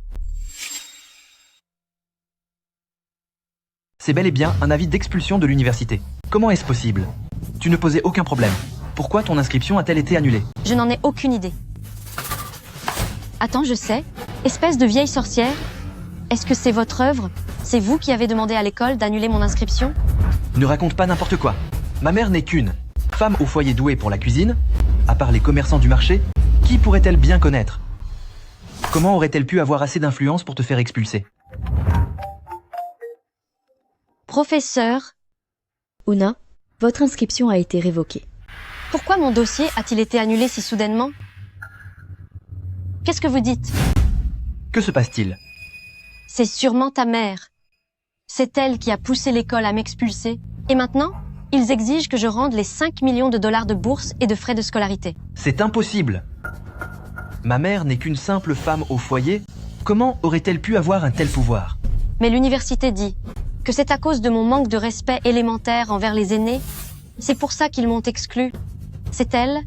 C'est bel et bien un avis d'expulsion de l'université. Comment est-ce possible? Tu ne posais aucun problème. Pourquoi ton inscription a-t-elle été annulée? Je n'en ai aucune idée. Attends, je sais. Espèce de vieille sorcière. Est-ce que c'est votre œuvre? C'est vous qui avez demandé à l'école d'annuler mon inscription? Ne raconte pas n'importe quoi. Ma mère n'est qu'une femme au foyer douée pour la cuisine. À part les commerçants du marché, qui pourrait-elle bien connaître? Comment aurait-elle pu avoir assez d'influence pour te faire expulser? Professeur, Una, votre inscription a été révoquée. pourquoi mon dossier a-t-il été annulé si soudainement? Qu'est-ce que vous dites? Que se passe-t-il? C'est sûrement ta mère. C'est elle qui a poussé l'école à m'expulser. Et maintenant, ils exigent que je rende les 5 millions de dollars de bourse et de frais de scolarité. C'est impossible. Ma mère n'est qu'une simple femme au foyer. Comment aurait-elle pu avoir un tel pouvoir? Mais l'université dit que c'est à cause de mon manque de respect élémentaire envers les aînés. C'est pour ça qu'ils m'ont exclu. C'est elle?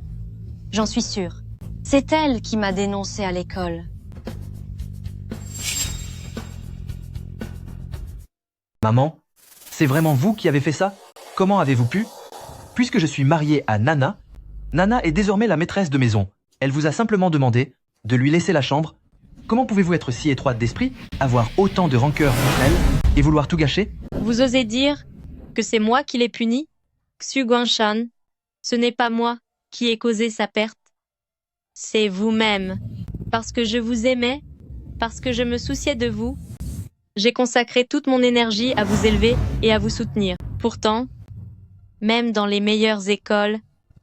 J'en suis sûre. C'est elle qui m'a dénoncé à l'école. Maman, c'est vraiment vous qui avez fait ça? Comment avez-vous pu? Puisque je suis marié à Nana, Nana est désormais la maîtresse de maison. Elle vous a simplement demandé de lui laisser la chambre. Comment pouvez-vous être si étroite d'esprit, avoir autant de rancœur contre elle et vouloir tout gâcher? Vous osez dire que c'est moi qui l'ai puni? Xu Guangshan, ce n'est pas moi qui ai causé sa perte. C'est vous-même. Parce que je vous aimais, parce que je me souciais de vous, j'ai consacré toute mon énergie à vous élever et à vous soutenir. Pourtant, même dans les meilleures écoles,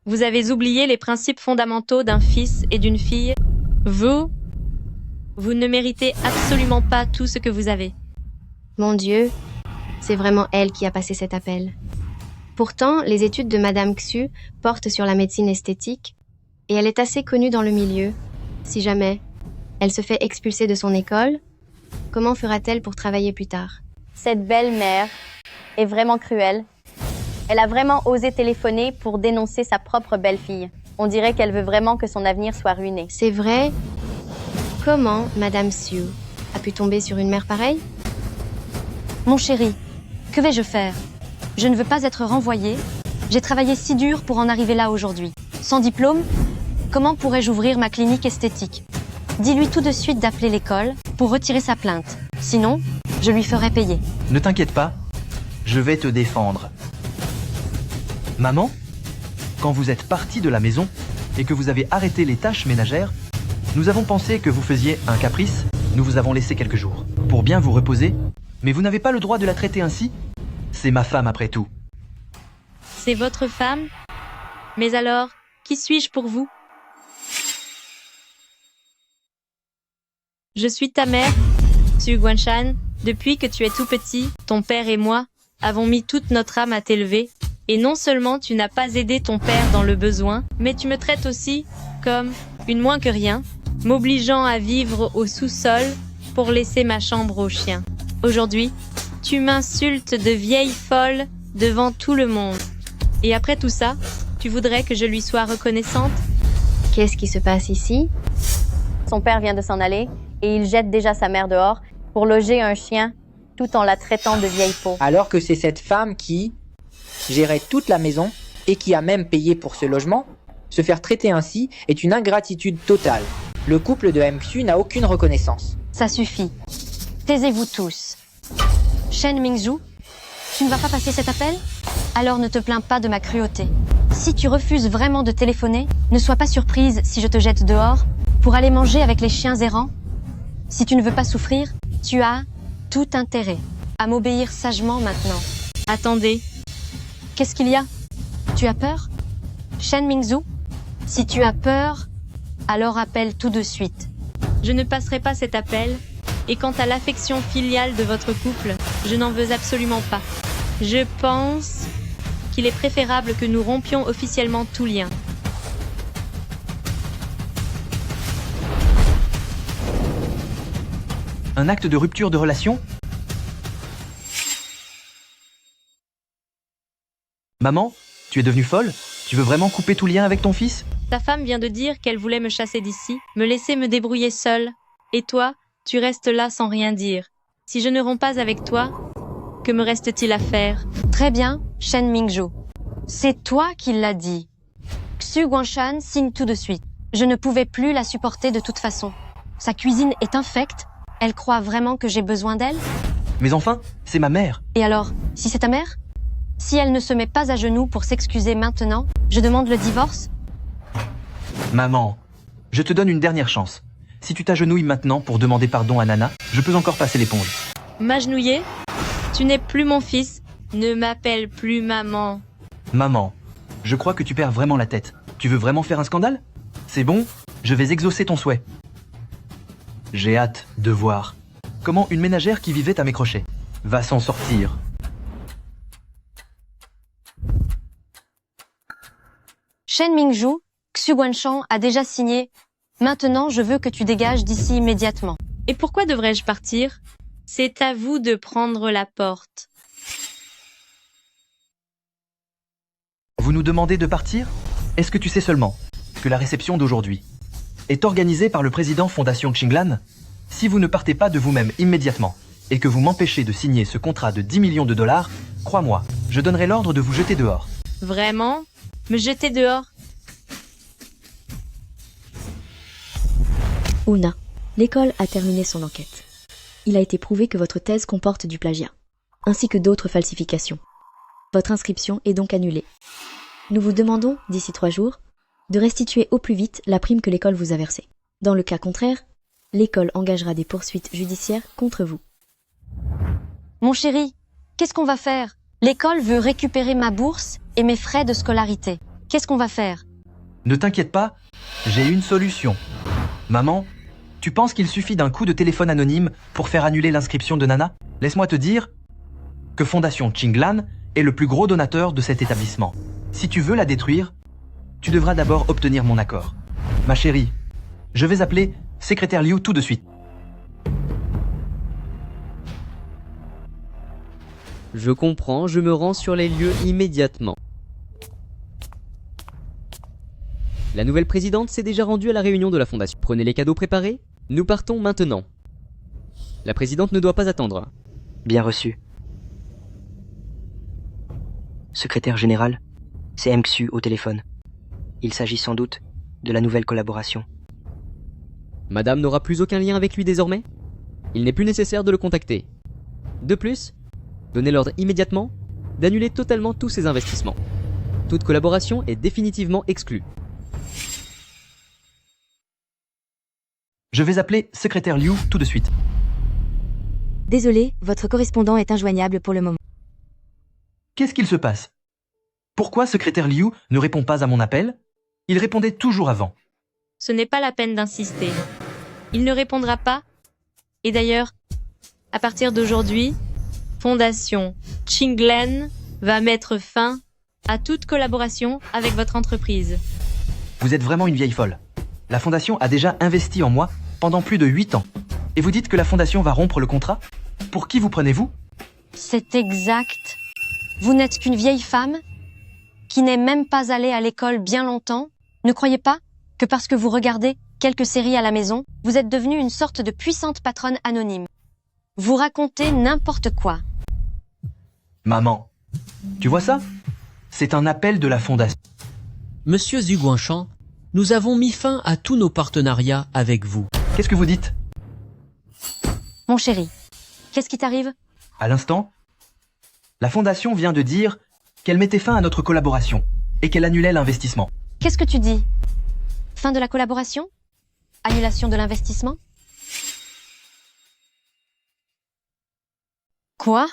vous avez oublié les principes fondamentaux d'un fils et d'une fille. Vous ne méritez absolument pas tout ce que vous avez. Mon Dieu, c'est vraiment elle qui a passé cet appel. Pourtant, les études de Madame Xu portent sur la médecine esthétique, et elle est assez connue dans le milieu. Si jamais elle se fait expulser de son école, comment fera-t-elle pour travailler plus tard? Cette belle-mère est vraiment cruelle. Elle a vraiment osé téléphoner pour dénoncer sa propre belle-fille. On dirait qu'elle veut vraiment que son avenir soit ruiné. C'est vrai? Comment Madame Xu a pu tomber sur une mère pareille? Mon chéri, que vais-je faire? Je ne veux pas être renvoyée. J'ai travaillé si dur pour en arriver là aujourd'hui. Sans diplôme, comment pourrais-je ouvrir ma clinique esthétique? Dis-lui tout de suite d'appeler l'école pour retirer sa plainte. Sinon, je lui ferai payer. Ne t'inquiète pas, je vais te défendre. Maman, quand vous êtes partie de la maison et que vous avez arrêté les tâches ménagères, nous avons pensé que vous faisiez un caprice. Nous vous avons laissé quelques jours pour bien vous reposer, mais vous n'avez pas le droit de la traiter ainsi. C'est ma femme après tout. C'est votre femme? Mais alors, qui suis-je pour vous? Je suis ta mère, Xu Guangshan. Depuis que tu es tout petit, ton père et moi avons mis toute notre âme à t'élever. Et non seulement tu n'as pas aidé ton père dans le besoin, mais tu me traites aussi comme une moins que rien, m'obligeant à vivre au sous-sol pour laisser ma chambre aux chiens. Aujourd'hui, tu m'insultes de vieille folle devant tout le monde. Et après tout ça, tu voudrais que je lui sois reconnaissante? Qu'est-ce qui se passe ici? Son père vient de s'en aller et il jette déjà sa mère dehors pour loger un chien tout en la traitant de vieille peau. Alors que c'est cette femme qui gérait toute la maison et qui a même payé pour ce logement, se faire traiter ainsi est une ingratitude totale. Le couple de Xu n'a aucune reconnaissance. Ça suffit. Taisez-vous tous. Shen Mingzhu, tu ne vas pas passer cet appel? Alors ne te plains pas de ma cruauté. Si tu refuses vraiment de téléphoner, ne sois pas surprise si je te jette dehors pour aller manger avec les chiens errants. Si tu ne veux pas souffrir, tu as tout intérêt à m'obéir sagement maintenant. Attendez. Qu'est-ce qu'il y a? Tu as peur? Shen Mingzhu, si tu as peur, alors appelle tout de suite. Je ne passerai pas cet appel. Et quant à l'affection filiale de votre couple, je n'en veux absolument pas. Je pense qu'il est préférable que nous rompions officiellement tout lien. Un acte de rupture de relation? Maman, tu es devenue folle? Tu veux vraiment couper tout lien avec ton fils? Ta femme vient de dire qu'elle voulait me chasser d'ici, me laisser me débrouiller seule. Et toi, tu restes là sans rien dire. Si je ne romps pas avec toi, que me reste-t-il à faire? Très bien, Shen Mingzhu. C'est toi qui l'as dit. Xu Guangshan signe tout de suite. Je ne pouvais plus la supporter de toute façon. Sa cuisine est infecte, Elle croit vraiment que j'ai besoin d'elle? Mais enfin, c'est ma mère. Et alors, si c'est ta mère? Si elle ne se met pas à genoux pour s'excuser maintenant, je demande le divorce? Maman, je te donne une dernière chance. Si tu t'agenouilles maintenant pour demander pardon à Nana, je peux encore passer l'éponge. M'agenouiller? Tu n'es plus mon fils. Ne m'appelle plus maman. Maman, je crois que tu perds vraiment la tête. Tu veux vraiment faire un scandale? C'est bon, je vais exaucer ton souhait. J'ai hâte de voir comment une ménagère qui vivait à mes crochets va s'en sortir. Shen Mingju, Xu Guanshan a déjà signé. Maintenant, je veux que tu dégages d'ici immédiatement. Et pourquoi devrais-je partir? C'est à vous de prendre la porte. Vous nous demandez de partir? Est-ce que tu sais seulement que la réception d'aujourd'hui est organisée par le président Fondation Qinglan? Si vous ne partez pas de vous-même immédiatement et que vous m'empêchez de signer ce contrat de 10 millions de dollars, crois-moi, je donnerai l'ordre de vous jeter dehors. Vraiment? Me jeter dehors? Una, l'école a terminé son enquête. Il a été prouvé que votre thèse comporte du plagiat, ainsi que d'autres falsifications. Votre inscription est donc annulée. Nous vous demandons, d'ici 3 jours, de restituer au plus vite la prime que l'école vous a versée. Dans le cas contraire, l'école engagera des poursuites judiciaires contre vous. Mon chéri, qu'est-ce qu'on va faire? L'école veut récupérer ma bourse et mes frais de scolarité. Qu'est-ce qu'on va faire? Ne t'inquiète pas, j'ai une solution. Maman, tu penses qu'il suffit d'un coup de téléphone anonyme pour faire annuler l'inscription de Nana? Laisse-moi te dire que Fondation Qinglan est le plus gros donateur de cet établissement. Si tu veux la détruire, tu devras d'abord obtenir mon accord. Ma chérie, je vais appeler secrétaire Liu tout de suite. Je comprends, je me rends sur les lieux immédiatement. La nouvelle présidente s'est déjà rendue à la réunion de la fondation. Prenez les cadeaux préparés, nous partons maintenant. La présidente ne doit pas attendre. Bien reçu. Secrétaire général, c'est Mxu au téléphone. Il s'agit sans doute de la nouvelle collaboration. Madame n'aura plus aucun lien avec lui désormais? Il n'est plus nécessaire de le contacter. De plus, donnez l'ordre immédiatement d'annuler totalement tous ses investissements. Toute collaboration est définitivement exclue. Je vais appeler secrétaire Liu tout de suite. Désolé, votre correspondant est injoignable pour le moment. Qu'est-ce qu'il se passe? Pourquoi secrétaire Liu ne répond pas à mon appel? Il répondait toujours avant. Ce n'est pas la peine d'insister. Il ne répondra pas. Et d'ailleurs, à partir d'aujourd'hui, Fondation Qinglan va mettre fin à toute collaboration avec votre entreprise. Vous êtes vraiment une vieille folle. La fondation a déjà investi en moi pendant plus de 8 ans. Et vous dites que la fondation va rompre le contrat? Pour qui vous prenez-vous? C'est exact. Vous n'êtes qu'une vieille femme qui n'est même pas allée à l'école bien longtemps. Ne croyez pas que parce que vous regardez quelques séries à la maison, vous êtes devenue une sorte de puissante patronne anonyme. Vous racontez n'importe quoi. Maman, tu vois ça? C'est un appel de la fondation. Monsieur Xu Guanshan, nous avons mis fin à tous nos partenariats avec vous. Qu'est-ce que vous dites? Mon chéri, qu'est-ce qui t'arrive? À l'instant, la fondation vient de dire qu'elle mettait fin à notre collaboration et qu'elle annulait l'investissement. Qu'est-ce que tu dis? Fin de la collaboration? Annulation de l'investissement? Quoi?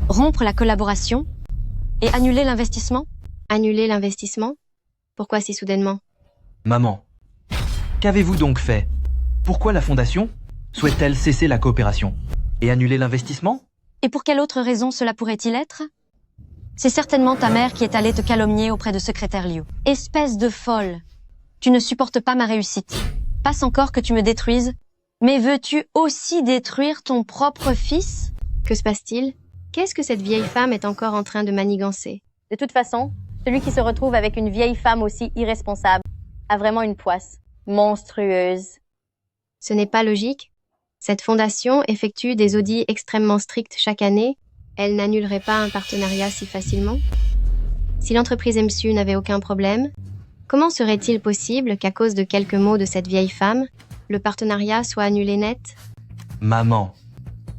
Rompre la collaboration et annuler l'investissement? Annuler l'investissement? Pourquoi si soudainement? Maman, qu'avez-vous donc fait? Pourquoi la fondation souhaite-t-elle cesser la coopération et annuler l'investissement? Et pour quelle autre raison cela pourrait-il être? C'est certainement ta mère qui est allée te calomnier auprès de secrétaire Liu. Espèce de folle! Tu ne supportes pas ma réussite. Passe encore que tu me détruises. Mais veux-tu aussi détruire ton propre fils? Que se passe-t-il? Qu'est-ce que cette vieille femme est encore en train de manigancer? De toute façon, celui qui se retrouve avec une vieille femme aussi irresponsable a vraiment une poisse monstrueuse. Ce n'est pas logique. Cette fondation effectue des audits extrêmement stricts chaque année. Elle n'annulerait pas un partenariat si facilement? Si l'entreprise Mxu n'avait aucun problème, comment serait-il possible qu'à cause de quelques mots de cette vieille femme, le partenariat soit annulé net? Maman,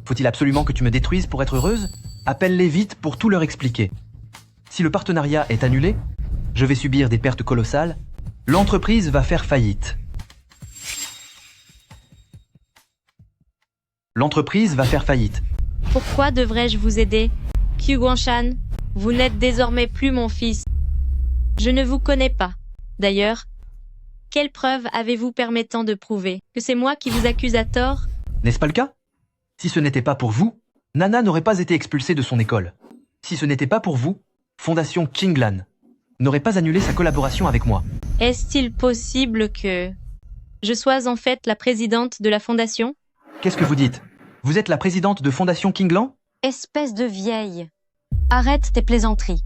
faut-il absolument que tu me détruises pour être heureuse? Appelle-les vite pour tout leur expliquer. Si le partenariat est annulé, je vais subir des pertes colossales. L'entreprise va faire faillite. L'entreprise va faire faillite. Pourquoi devrais-je vous aider? Xu Guangshan, vous n'êtes désormais plus mon fils. Je ne vous connais pas. D'ailleurs, quelle preuve avez-vous permettant de prouver que c'est moi qui vous accuse à tort? N'est-ce pas le cas? Si ce n'était pas pour vous, Nana n'aurait pas été expulsée de son école. Si ce n'était pas pour vous, Fondation Qinglan n'aurait pas annulé sa collaboration avec moi. Est-il possible que je sois en fait la présidente de la fondation? Qu'est-ce que vous dites? Vous êtes la présidente de Fondation Qinglan? Espèce de vieille. Arrête tes plaisanteries.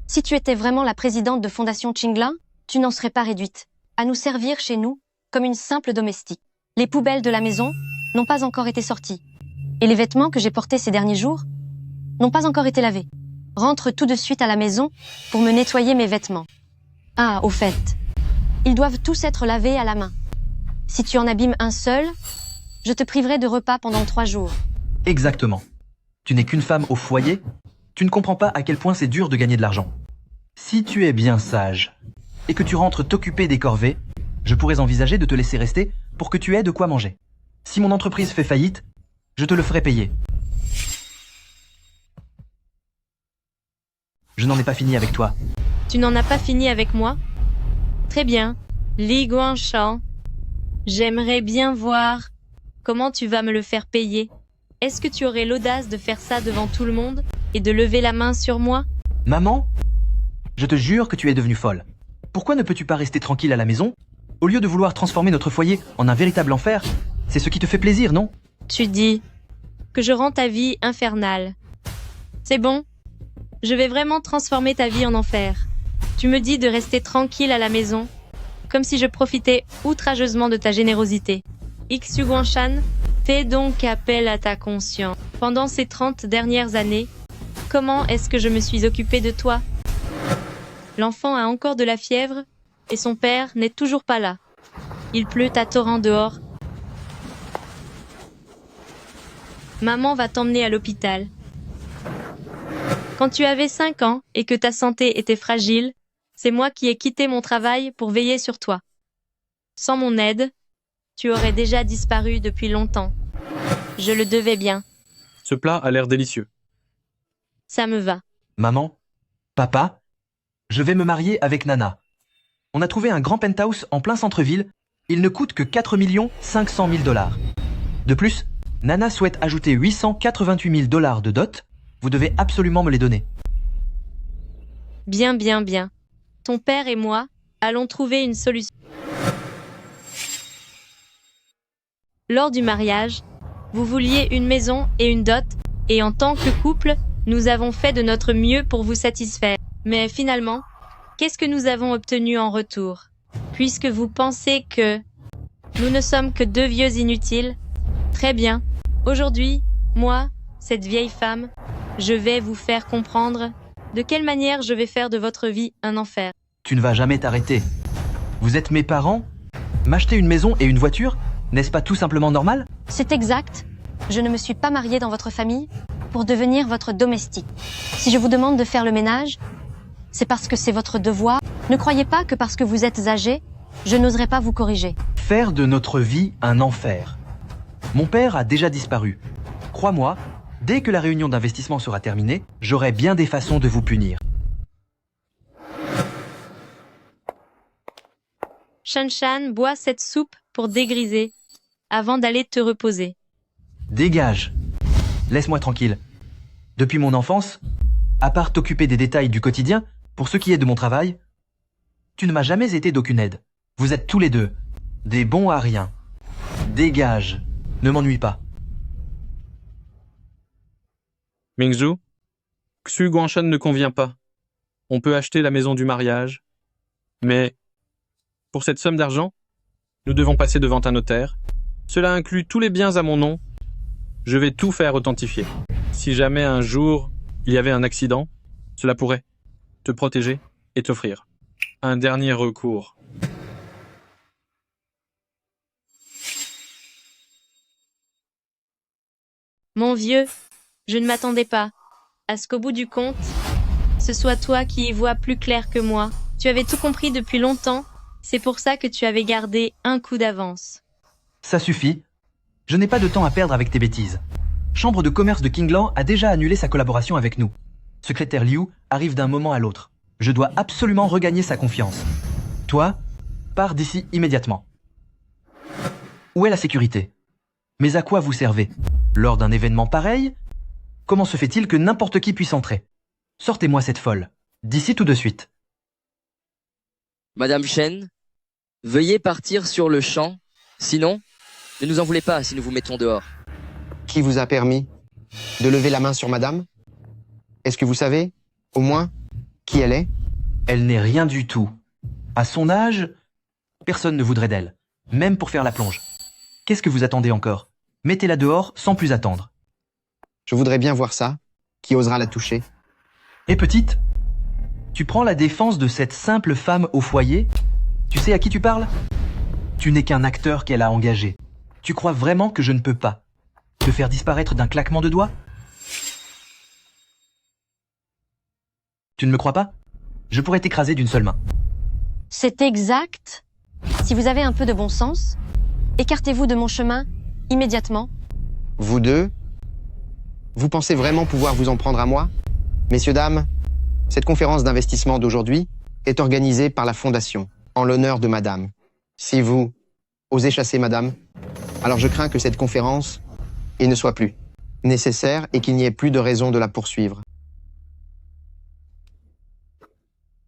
Si tu étais vraiment la présidente de Fondation Qinglan, tu n'en serais pas réduite à nous servir chez nous comme une simple domestique. Les poubelles de la maison n'ont pas encore été sorties. Et les vêtements que j'ai portés ces derniers jours n'ont pas encore été lavés. Rentre tout de suite à la maison pour me nettoyer mes vêtements. Ah, au fait, ils doivent tous être lavés à la main. Si tu en abîmes un seul, je te priverai de repas pendant 3 jours. Exactement. Tu n'es qu'une femme au foyer. Tu ne comprends pas à quel point c'est dur de gagner de l'argent. Si tu es bien sage et que tu rentres t'occuper des corvées, je pourrais envisager de te laisser rester pour que tu aies de quoi manger. Si mon entreprise fait faillite, je te le ferai payer. Je n'en ai pas fini avec toi. Tu n'en as pas fini avec moi? Très bien, Li Guangshan. J'aimerais bien voir comment tu vas me le faire payer. Est-ce que tu aurais l'audace de faire ça devant tout le monde et de lever la main sur moi? Maman, je te jure que tu es devenue folle. Pourquoi ne peux-tu pas rester tranquille à la maison? Au lieu de vouloir transformer notre foyer en un véritable enfer, c'est ce qui te fait plaisir, non? Tu dis que je rends ta vie infernale. C'est bon, je vais vraiment transformer ta vie en enfer. Tu me dis de rester tranquille à la maison, comme si je profitais outrageusement de ta générosité. Xu Guangshan, fais donc appel à ta conscience. Pendant ces 30 dernières années, comment est-ce que je me suis occupée de toi? L'enfant a encore de la fièvre et son père n'est toujours pas là. Il pleut à torrent dehors. Maman va t'emmener à l'hôpital. Quand tu avais 5 ans et que ta santé était fragile, c'est moi qui ai quitté mon travail pour veiller sur toi. Sans mon aide, tu aurais déjà disparu depuis longtemps. Je le devais bien. Ce plat a l'air délicieux. Ça me va. Maman, papa, je vais me marier avec Nana. On a trouvé un grand penthouse en plein centre-ville. Il ne coûte que 4 500 000 $. De plus, Nana souhaite ajouter 888 000 $ de dot. Vous devez absolument me les donner. Bien, bien, bien. Ton père et moi allons trouver une solution. Lors du mariage, vous vouliez une maison et une dot, et en tant que couple, nous avons fait de notre mieux pour vous satisfaire. Mais finalement, qu'est-ce que nous avons obtenu en retour? Puisque vous pensez que nous ne sommes que 2 vieux inutiles, très bien. Aujourd'hui, moi, cette vieille femme, je vais vous faire comprendre de quelle manière je vais faire de votre vie un enfer. Tu ne vas jamais t'arrêter. Vous êtes mes parents? M'acheter une maison et une voiture, n'est-ce pas tout simplement normal? C'est exact. Je ne me suis pas mariée dans votre famille pour devenir votre domestique. Si je vous demande de faire le ménage, c'est parce que c'est votre devoir. Ne croyez pas que parce que vous êtes âgé, je n'oserais pas vous corriger. Faire de notre vie un enfer. Mon père a déjà disparu. Crois-moi, dès que la réunion d'investissement sera terminée, j'aurai bien des façons de vous punir. Shanshan, bois cette soupe pour dégriser, avant d'aller te reposer. Dégage. Laisse-moi tranquille. Depuis mon enfance, à part t'occuper des détails du quotidien, pour ce qui est de mon travail, tu ne m'as jamais été d'aucune aide. Vous êtes tous les deux des bons à rien. Dégage. Ne m'ennuie pas. Mingzhu, Xu Guangshan ne convient pas. On peut acheter la maison du mariage, mais pour cette somme d'argent, nous devons passer devant un notaire. Cela inclut tous les biens à mon nom. Je vais tout faire authentifier. Si jamais un jour il y avait un accident, cela pourrait te protéger et t'offrir un dernier recours. Mon vieux, je ne m'attendais pas à ce qu'au bout du compte, ce soit toi qui y vois plus clair que moi. Tu avais tout compris depuis longtemps, c'est pour ça que tu avais gardé un coup d'avance. Ça suffit. Je n'ai pas de temps à perdre avec tes bêtises. Chambre de commerce de Kingland a déjà annulé sa collaboration avec nous. Secrétaire Liu arrive d'un moment à l'autre. Je dois absolument regagner sa confiance. Toi, pars d'ici immédiatement. Où est la sécurité? Mais à quoi vous servez? Lors d'un événement pareil? Comment se fait-il que n'importe qui puisse entrer? Sortez-moi cette folle. D'ici tout de suite. Madame Chen, veuillez partir sur le champ. Sinon, ne nous en voulez pas si nous vous mettons dehors. Qui vous a permis de lever la main sur madame? Est-ce que vous savez, au moins, qui elle est? Elle n'est rien du tout. À son âge, personne ne voudrait d'elle, même pour faire la plonge. Qu'est-ce que vous attendez encore? Mettez-la dehors sans plus attendre. Je voudrais bien voir ça. Qui osera la toucher? Et petite, tu prends la défense de cette simple femme au foyer? Tu sais à qui tu parles? Tu n'es qu'un acteur qu'elle a engagé. Tu crois vraiment que je ne peux pas te faire disparaître d'un claquement de doigts? Tu ne me crois pas? Je pourrais t'écraser d'une seule main. C'est exact. Si vous avez un peu de bon sens, écartez-vous de mon chemin immédiatement. Vous deux? Vous pensez vraiment pouvoir vous en prendre à moi? Messieurs, dames, cette conférence d'investissement d'aujourd'hui est organisée par la Fondation, en l'honneur de madame. Si vous osez chasser madame, alors je crains que cette conférence ne soit plus nécessaire et qu'il n'y ait plus de raison de la poursuivre.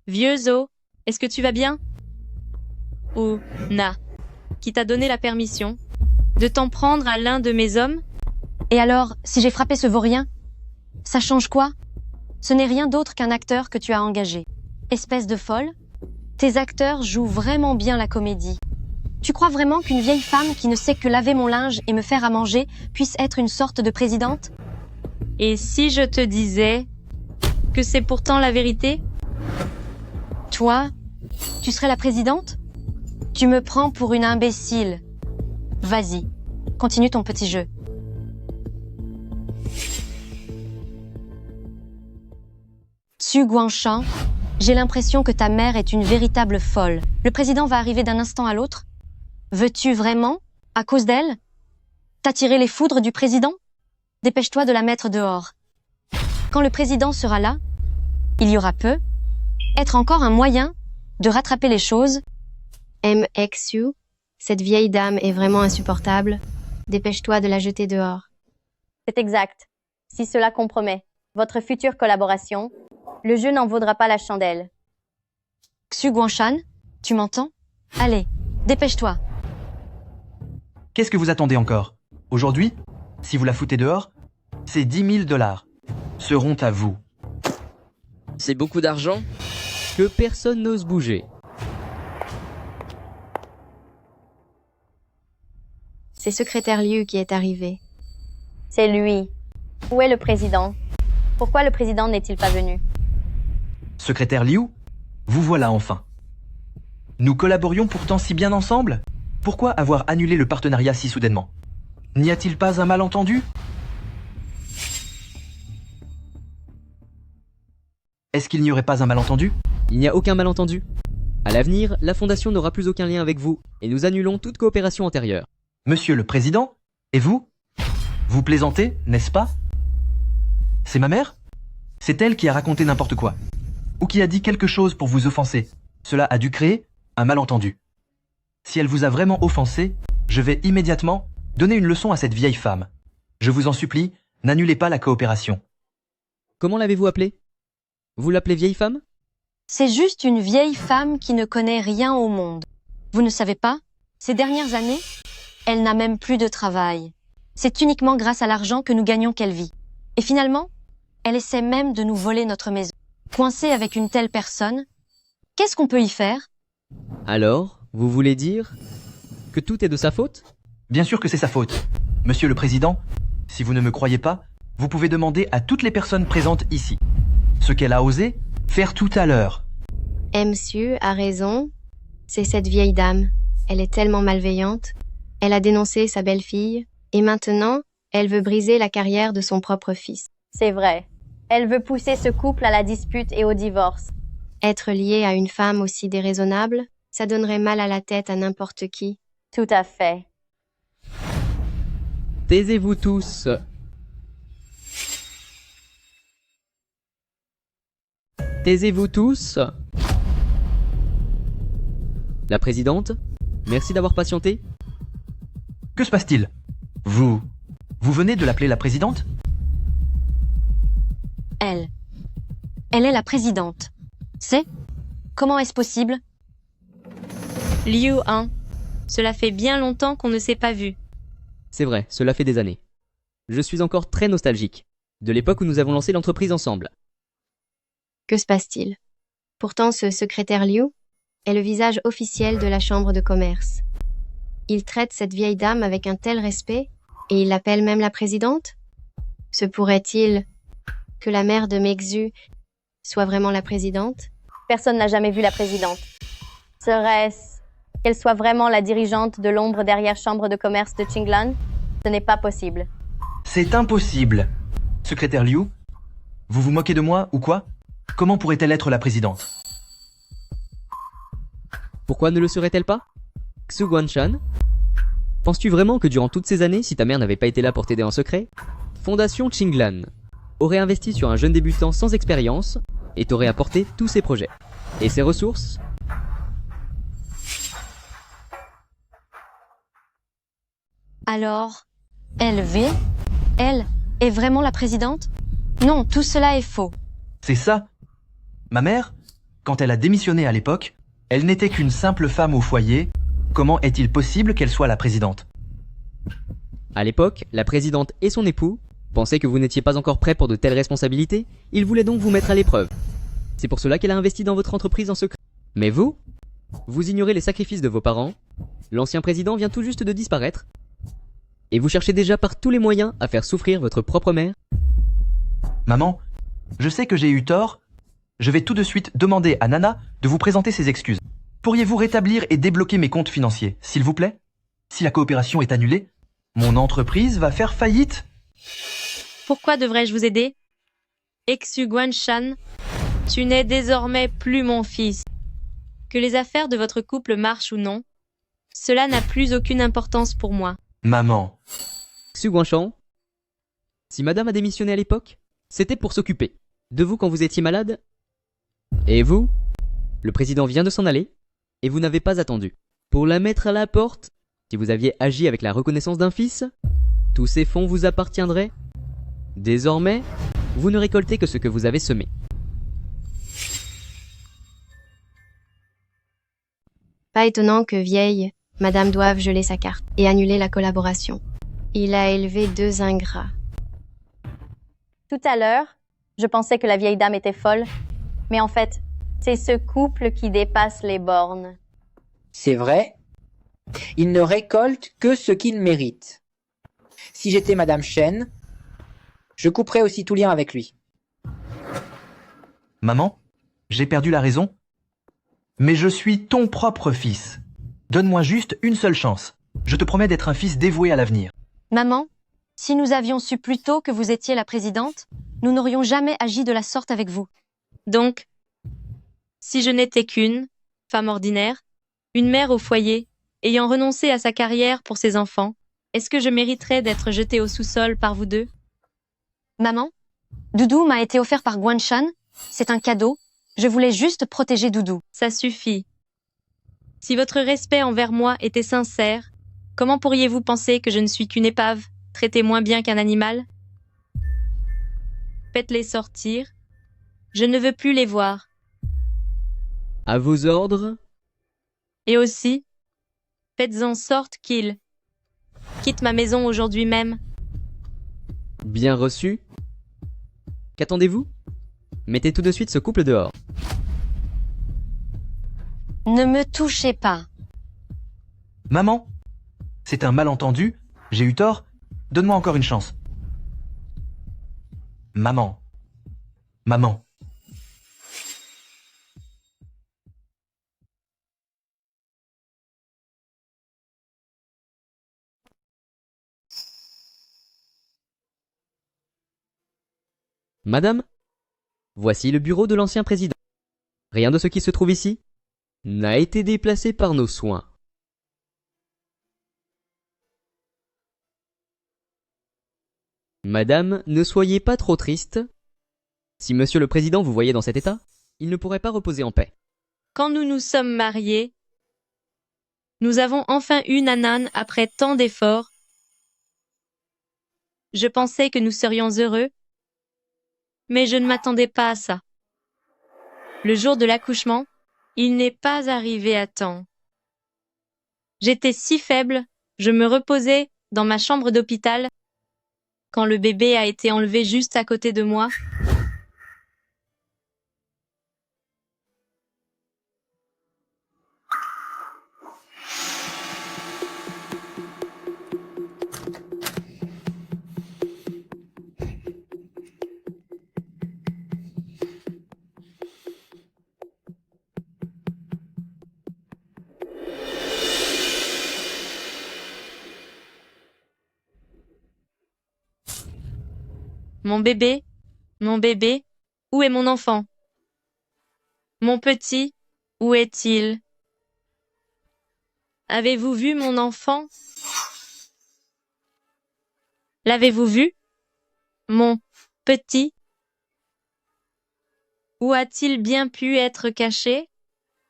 Vieux Zo, est-ce que tu vas bien? Ou Na, qui t'a donné la permission de t'en prendre à l'un de mes hommes? Et alors, si j'ai frappé ce vaurien, ça change quoi? Ce n'est rien d'autre qu'un acteur que tu as engagé. Espèce de folle, tes acteurs jouent vraiment bien la comédie. Tu crois vraiment qu'une vieille femme qui ne sait que laver mon linge et me faire à manger puisse être une sorte de présidente? Et si je te disais que c'est pourtant la vérité? Toi, tu serais la présidente? Tu me prends pour une imbécile. Vas-y, continue ton petit jeu. Xu Guangshan, j'ai l'impression que ta mère est une véritable folle. Le président va arriver d'un instant à l'autre. Veux-tu vraiment, à cause d'elle, t'attirer les foudres du président? Dépêche-toi de la mettre dehors. Quand le président sera là, il y aura peu, être encore un moyen de rattraper les choses. Xu, cette vieille dame est vraiment insupportable. Dépêche-toi de la jeter dehors. C'est exact. Si cela compromet votre future collaboration, le jeu n'en vaudra pas la chandelle. Xu Guangshan, tu m'entends? Allez, dépêche-toi. Qu'est-ce que vous attendez encore? Aujourd'hui, si vous la foutez dehors, ces 10 000 $ seront à vous. C'est beaucoup d'argent? Que personne n'ose bouger. C'est secrétaire Liu qui est arrivé. C'est lui. Où est le président? Pourquoi le président n'est-il pas venu? Secrétaire Liu, vous voilà enfin. Nous collaborions pourtant si bien ensemble? Pourquoi avoir annulé le partenariat si soudainement? N'y a-t-il pas un malentendu? Est-ce qu'il n'y aurait pas un malentendu? Il n'y a aucun malentendu. À l'avenir, la Fondation n'aura plus aucun lien avec vous, et nous annulons toute coopération antérieure. Monsieur le Président? Et vous? Vous plaisantez, n'est-ce pas? C'est ma mère? C'est elle qui a raconté n'importe quoi. Ou qui a dit quelque chose pour vous offenser. Cela a dû créer un malentendu. Si elle vous a vraiment offensé, je vais immédiatement donner une leçon à cette vieille femme. Je vous en supplie, n'annulez pas la coopération. Comment l'avez-vous appelée? Vous l'appelez vieille femme? C'est juste une vieille femme qui ne connaît rien au monde. Vous ne savez pas? Ces dernières années, elle n'a même plus de travail. C'est uniquement grâce à l'argent que nous gagnons qu'elle vit. Et finalement, elle essaie même de nous voler notre maison. Coincée avec une telle personne, qu'est-ce qu'on peut y faire? Alors, vous voulez dire que tout est de sa faute? Bien sûr que c'est sa faute. Monsieur le Président, si vous ne me croyez pas, vous pouvez demander à toutes les personnes présentes ici ce qu'elle a osé faire tout à l'heure. Xu a raison. C'est cette vieille dame. Elle est tellement malveillante. Elle a dénoncé sa belle-fille. Et maintenant, Elle veut briser la carrière de son propre fils. C'est vrai. Elle veut pousser ce couple à la dispute et au divorce. Être lié à une femme aussi déraisonnable, ça donnerait mal à la tête à n'importe qui. Tout à fait. Taisez-vous tous. Taisez-vous tous. La présidente, merci d'avoir patienté. Que se passe-t-il? Vous venez de l'appeler la présidente? Elle. Elle est la présidente. C'est? Comment est-ce possible? Liu 1. Cela fait bien longtemps qu'on ne s'est pas vu. C'est vrai, cela fait des années. Je suis encore très nostalgique, de l'époque où nous avons lancé l'entreprise ensemble. Que se passe-t-il? Pourtant, ce secrétaire Liu est le visage officiel de la chambre de commerce. Il traite cette vieille dame avec un tel respect, et il l'appelle même la présidente? Se pourrait-il que la mère de Mexu soit vraiment la présidente? Personne n'a jamais vu la présidente. Serait-ce qu'elle soit vraiment la dirigeante de l'ombre derrière chambre de commerce de Qinglan? Ce n'est pas possible. C'est impossible. Secrétaire Liu, vous vous moquez de moi ou quoi? Comment pourrait-elle être la présidente? Pourquoi ne le serait-elle pas? Xu Guanshan, penses-tu vraiment que durant toutes ces années, si ta mère n'avait pas été là pour t'aider en secret, Fondation Qinglan aurait investi sur un jeune débutant sans expérience et t'aurait apporté tous ses projets et ses ressources? Alors, LV? Elle est vraiment la présidente? Non, tout cela est faux. C'est ça. Ma mère, quand elle a démissionné à l'époque, elle n'était qu'une simple femme au foyer. Comment est-il possible qu'elle soit la présidente? À l'époque, la présidente et son époux pensaient que vous n'étiez pas encore prêt pour de telles responsabilités, ils voulaient donc vous mettre à l'épreuve. C'est pour cela qu'elle a investi dans votre entreprise en secret. Mais vous ignorez les sacrifices de vos parents, l'ancien président vient tout juste de disparaître, et vous cherchez déjà par tous les moyens à faire souffrir votre propre mère. Maman, je sais que j'ai eu tort. Je vais tout de suite demander à Nana de vous présenter ses excuses. Pourriez-vous rétablir et débloquer mes comptes financiers, s'il vous plaît? Si la coopération est annulée, mon entreprise va faire faillite. Pourquoi devrais-je vous aider? Xu Guanshan, tu n'es désormais plus mon fils. Que les affaires de votre couple marchent ou non, cela n'a plus aucune importance pour moi. Maman. Xu Guanshan, si madame a démissionné à l'époque, c'était pour s'occuper de vous quand vous étiez malade. Et vous, le président vient de s'en aller, et vous n'avez pas attendu. Pour la mettre à la porte, si vous aviez agi avec la reconnaissance d'un fils, tous ces fonds vous appartiendraient. Désormais, vous ne récoltez que ce que vous avez semé. Pas étonnant que vieille, madame doive geler sa carte et annuler la collaboration. Il a élevé deux ingrats. Tout à l'heure, je pensais que la vieille dame était folle, mais en fait, c'est ce couple qui dépasse les bornes. C'est vrai. Il ne récolte que ce qu'il mérite. Si j'étais Madame Chen, je couperais aussi tout lien avec lui. Maman, j'ai perdu la raison. Mais je suis ton propre fils. Donne-moi juste une seule chance. Je te promets d'être un fils dévoué à l'avenir. Maman, si nous avions su plus tôt que vous étiez la présidente, nous n'aurions jamais agi de la sorte avec vous. Donc, si je n'étais qu'une femme ordinaire, une mère au foyer, ayant renoncé à sa carrière pour ses enfants, est-ce que je mériterais d'être jetée au sous-sol par vous deux? Maman, Doudou m'a été offert par Guanshan. C'est un cadeau. Je voulais juste protéger Doudou. Ça suffit. Si votre respect envers moi était sincère, comment pourriez-vous penser que je ne suis qu'une épave, traitée moins bien qu'un animal? Faites-les sortir. Je ne veux plus les voir. À vos ordres. Et aussi, faites en sorte qu'ils quittent ma maison aujourd'hui même. Bien reçu. Qu'attendez-vous? Mettez tout de suite ce couple dehors. Ne me touchez pas. Maman, c'est un malentendu. J'ai eu tort. Donne-moi encore une chance. Maman. Maman. Madame, voici le bureau de l'ancien président. Rien de ce qui se trouve ici n'a été déplacé par nos soins. Madame, ne soyez pas trop triste. Si Monsieur le Président vous voyait dans cet état, il ne pourrait pas reposer en paix. Quand nous nous sommes mariés, nous avons enfin eu Nanan après tant d'efforts. Je pensais que nous serions heureux, mais je ne m'attendais pas à ça. Le jour de l'accouchement, il n'est pas arrivé à temps. J'étais si faible, je me reposais dans ma chambre d'hôpital quand le bébé a été enlevé juste à côté de moi. Mon bébé, où est mon enfant? Mon petit, où est-il? Avez-vous vu mon enfant? L'avez-vous vu? Mon petit? Où a-t-il bien pu être caché?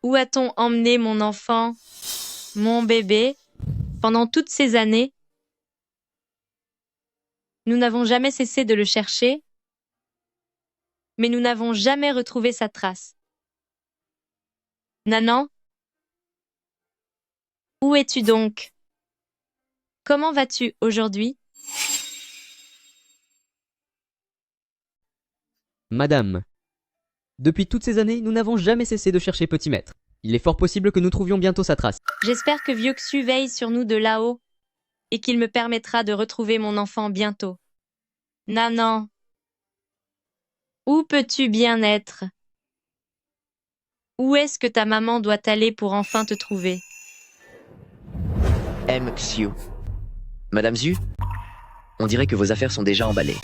Où a-t-on emmené mon enfant? Mon bébé, pendant toutes ces années? Nous n'avons jamais cessé de le chercher, mais nous n'avons jamais retrouvé sa trace. Nanan, où es-tu donc? Comment vas-tu aujourd'hui? Madame, depuis toutes ces années, nous n'avons jamais cessé de chercher Petit Maître. Il est fort possible que nous trouvions bientôt sa trace. J'espère que Vieux Xu veille sur nous de là-haut et qu'il me permettra de retrouver mon enfant bientôt. Nanan, où peux-tu bien être? Où est-ce que ta maman doit aller pour enfin te trouver? Xiu. Madame Zhu, on dirait que vos affaires sont déjà emballées.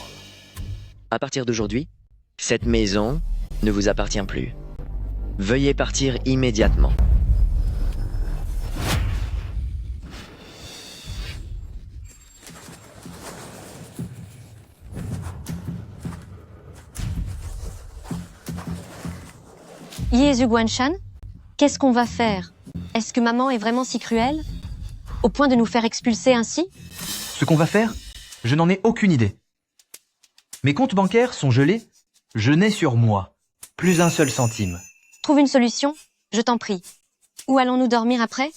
À partir d'aujourd'hui, cette maison ne vous appartient plus. Veuillez partir immédiatement. Ye Guanshan, qu'est-ce qu'on va faire? Est-ce que maman est vraiment si cruelle? Au point de nous faire expulser ainsi? Ce qu'on va faire, je n'en ai aucune idée. Mes comptes bancaires sont gelés, je n'ai sur moi plus un seul centime. Trouve une solution, je t'en prie. Où allons-nous dormir après?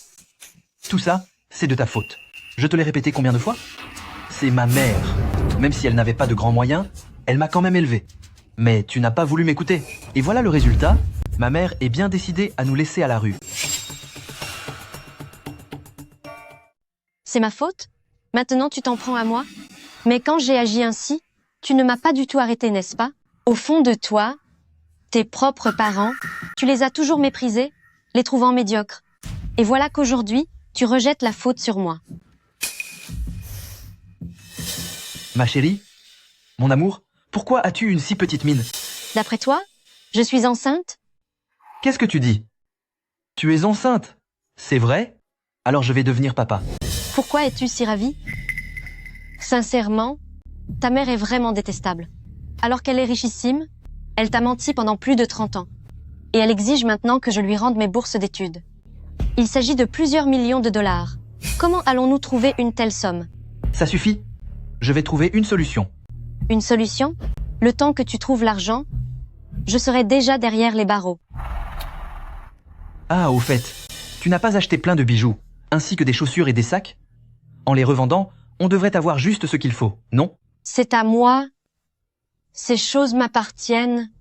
Tout ça, c'est de ta faute. Je te l'ai répété combien de fois? C'est ma mère. Même si elle n'avait pas de grands moyens, elle m'a quand même élevé. Mais tu n'as pas voulu m'écouter. Et voilà le résultat. Ma mère est bien décidée à nous laisser à la rue. C'est ma faute? Maintenant tu t'en prends à moi? Mais quand j'ai agi ainsi, tu ne m'as pas du tout arrêté, n'est-ce pas? Au fond de toi, tes propres parents, tu les as toujours méprisés, les trouvant médiocres. Et voilà qu'aujourd'hui, tu rejettes la faute sur moi. Ma chérie, mon amour, pourquoi as-tu une si petite mine? D'après toi, je suis enceinte? Qu'est-ce que tu dis? Tu es enceinte? C'est vrai? Alors je vais devenir papa. Pourquoi es-tu si ravie? Sincèrement, ta mère est vraiment détestable. Alors qu'elle est richissime, elle t'a menti pendant plus de 30 ans. Et elle exige maintenant que je lui rende mes bourses d'études. Il s'agit de plusieurs millions de dollars. Comment allons-nous trouver une telle somme? Ça suffit. Je vais trouver une solution. Une solution? Le temps que tu trouves l'argent, je serai déjà derrière les barreaux. Ah, au fait, tu n'as pas acheté plein de bijoux, ainsi que des chaussures et des sacs? En les revendant, on devrait avoir juste ce qu'il faut, non? C'est à moi. Ces choses m'appartiennent.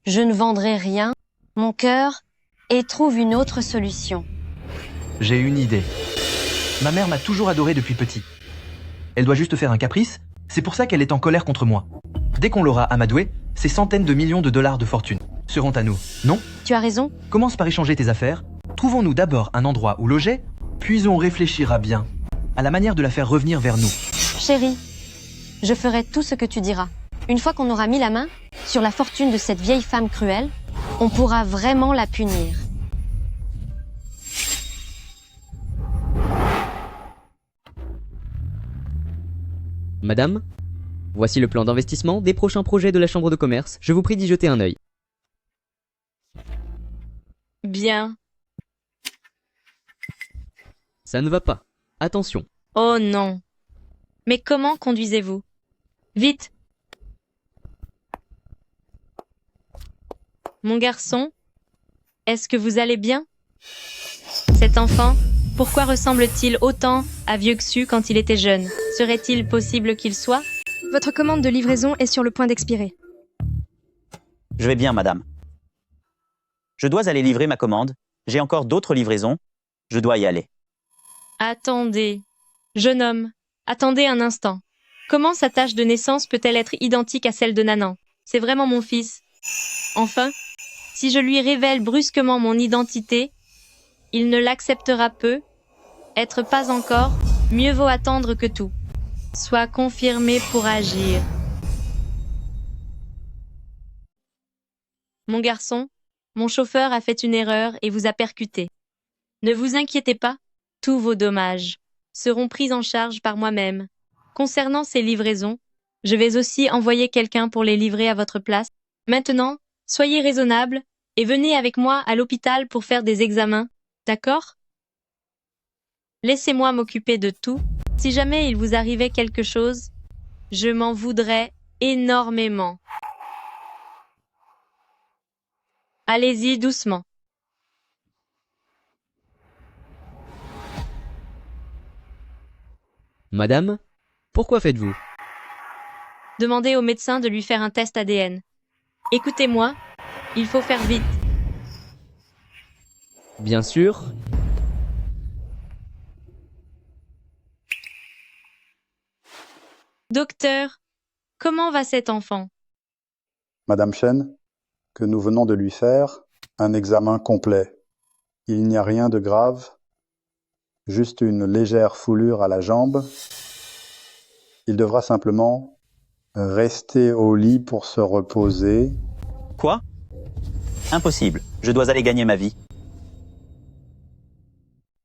Je ne vendrai rien, mon cœur, et trouve une autre solution. J'ai une idée. Ma mère m'a toujours adoré depuis petit. Elle doit juste faire un caprice, c'est pour ça qu'elle est en colère contre moi. Dès qu'on l'aura amadouée, ces centaines de millions de dollars de fortune seront à nous, non? Tu as raison. Commence par échanger tes affaires. Trouvons-nous d'abord un endroit où loger, puis on réfléchira bien à la manière de la faire revenir vers nous. Chérie, je ferai tout ce que tu diras. Une fois qu'on aura mis la main sur la fortune de cette vieille femme cruelle, on pourra vraiment la punir. Madame, voici le plan d'investissement des prochains projets de la Chambre de commerce. Je vous prie d'y jeter un œil. Bien. Ça ne va pas. Attention. Oh non. Mais comment conduisez-vous? Vite. Mon garçon, est-ce que vous allez bien? Cet enfant, pourquoi ressemble-t-il autant à Vieux Xu quand il était jeune? Serait-il possible qu'il soit? Votre commande de livraison est sur le point d'expirer. Je vais bien, madame. Je dois aller livrer ma commande. J'ai encore d'autres livraisons. Je dois y aller. Attendez. Jeune homme, attendez un instant. Comment sa tâche de naissance peut-elle être identique à celle de Nanan? C'est vraiment mon fils. Enfin, si je lui révèle brusquement mon identité, il ne l'acceptera peu. Être pas encore, mieux vaut attendre que tout soit confirmé pour agir. Mon garçon, mon chauffeur a fait une erreur et vous a percuté. Ne vous inquiétez pas, tous vos dommages seront pris en charge par moi-même. Concernant ces livraisons, je vais aussi envoyer quelqu'un pour les livrer à votre place. Maintenant, soyez raisonnable et venez avec moi à l'hôpital pour faire des examens, d'accord? Laissez-moi m'occuper de tout. Si jamais il vous arrivait quelque chose, je m'en voudrais énormément. Allez-y doucement. Madame, pourquoi faites-vous? Demandez au médecin de lui faire un test ADN. Écoutez-moi, il faut faire vite. Bien sûr. Docteur, comment va cet enfant? Madame Chen, que nous venons de lui faire un examen complet. Il n'y a rien de grave, juste une légère foulure à la jambe. Il devra simplement rester au lit pour se reposer. Quoi? Impossible. Je dois aller gagner ma vie.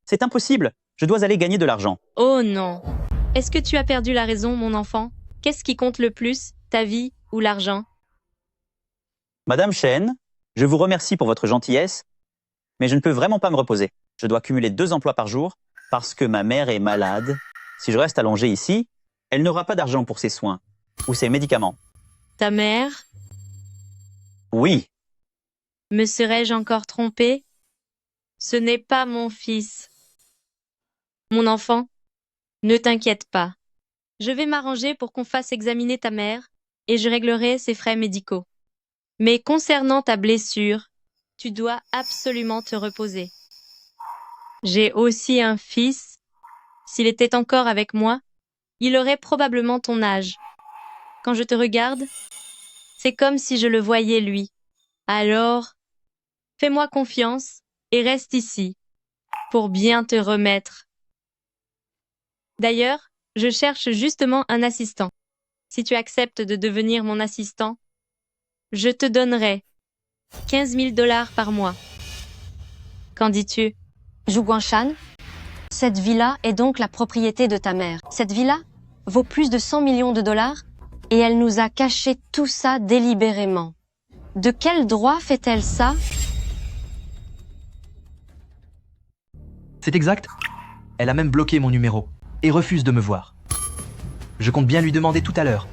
C'est impossible. Je dois aller gagner de l'argent. Oh non. Est-ce que tu as perdu la raison, mon enfant? Qu'est-ce qui compte le plus, ta vie ou l'argent? Madame Chen, je vous remercie pour votre gentillesse, mais je ne peux vraiment pas me reposer. Je dois cumuler 2 emplois par jour parce que ma mère est malade. Si je reste allongé ici, elle n'aura pas d'argent pour ses soins ou ses médicaments. Ta mère? Oui. Me serais-je encore trompée? Ce n'est pas mon fils. Mon enfant, ne t'inquiète pas. Je vais m'arranger pour qu'on fasse examiner ta mère et je réglerai ses frais médicaux. Mais concernant ta blessure, tu dois absolument te reposer. J'ai aussi un fils. S'il était encore avec moi, il aurait probablement ton âge. Quand je te regarde, c'est comme si je le voyais lui. Alors, fais-moi confiance et reste ici pour bien te remettre. D'ailleurs, je cherche justement un assistant. Si tu acceptes de devenir mon assistant, je te donnerai 15 000 $ par mois. Qu'en dis-tu? Zhu Guangshan, cette villa est donc la propriété de ta mère. Cette villa vaut plus de 100 millions de dollars et elle nous a caché tout ça délibérément. De quel droit fait-elle ça? C'est exact. Elle a même bloqué mon numéro et refuse de me voir. Je compte bien lui demander tout à l'heure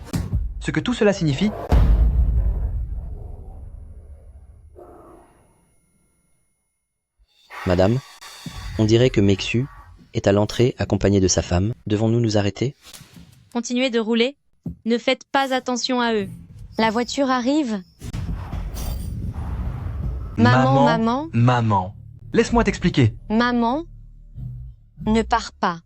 ce que tout cela signifie. Madame, on dirait que Mexu est à l'entrée accompagné de sa femme. Devons-nous nous arrêter? Continuez de rouler. Ne faites pas attention à eux. La voiture arrive. Maman. Maman. Laisse-moi t'expliquer. Maman, ne pars pas.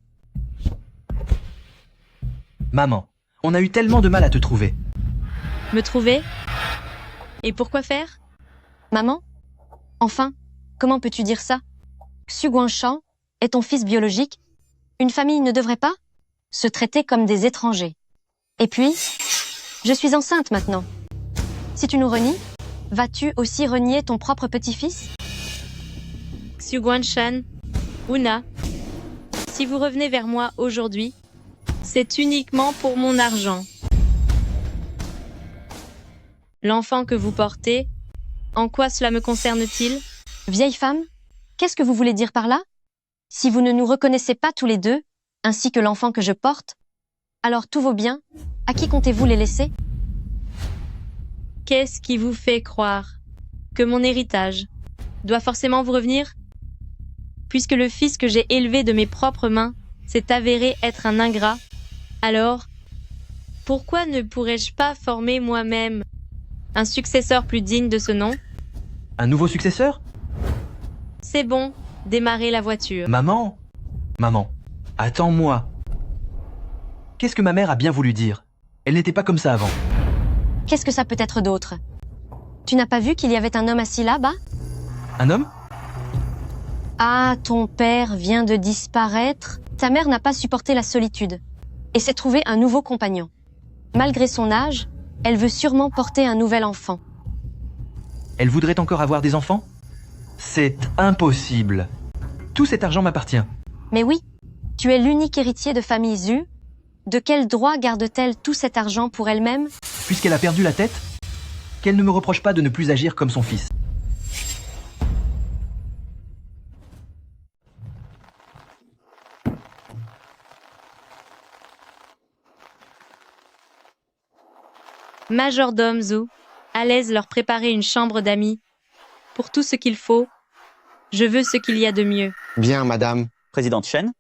Maman, on a eu tellement de mal à te trouver. Me trouver? Et pourquoi faire? Maman? Enfin, comment peux-tu dire ça? Xu Guangshan est ton fils biologique. Une famille ne devrait pas se traiter comme des étrangers. Et puis, Je suis enceinte maintenant. Si tu nous renies, vas-tu aussi renier ton propre petit-fils? Xu Guanshan, Una, si vous revenez vers moi aujourd'hui, c'est uniquement pour mon argent. L'enfant que vous portez, en quoi cela me concerne-t-il? Vieille femme, qu'est-ce que vous voulez dire par là? Si vous ne nous reconnaissez pas tous les deux, ainsi que l'enfant que je porte, alors tous vos biens, à qui comptez-vous les laisser? Qu'est-ce qui vous fait croire que mon héritage doit forcément vous revenir? Puisque le fils que j'ai élevé de mes propres mains s'est avéré être un ingrat, alors pourquoi ne pourrais-je pas former moi-même un successeur plus digne de ce nom? Un nouveau successeur? C'est bon, démarrez la voiture. Maman? Maman, attends-moi. Qu'est-ce que ma mère a bien voulu dire? Elle n'était pas comme ça avant. Qu'est-ce que ça peut être d'autre? Tu n'as pas vu qu'il y avait un homme assis là-bas? Un homme? Ah, ton père vient de disparaître. Ta mère n'a pas supporté la solitude et s'est trouvé un nouveau compagnon. Malgré son âge, elle veut sûrement porter un nouvel enfant. Elle voudrait encore avoir des enfants? C'est impossible. Tout cet argent m'appartient. Mais oui, tu es l'unique héritier de famille Zhu. De quel droit garde-t-elle tout cet argent pour elle-même? Puisqu'elle a perdu la tête, qu'elle ne me reproche pas de ne plus agir comme son fils. Majordome Zhu, à l'aise leur préparer une chambre d'amis. Pour tout ce qu'il faut, je veux ce qu'il y a de mieux. Bien, madame. Présidente Shen,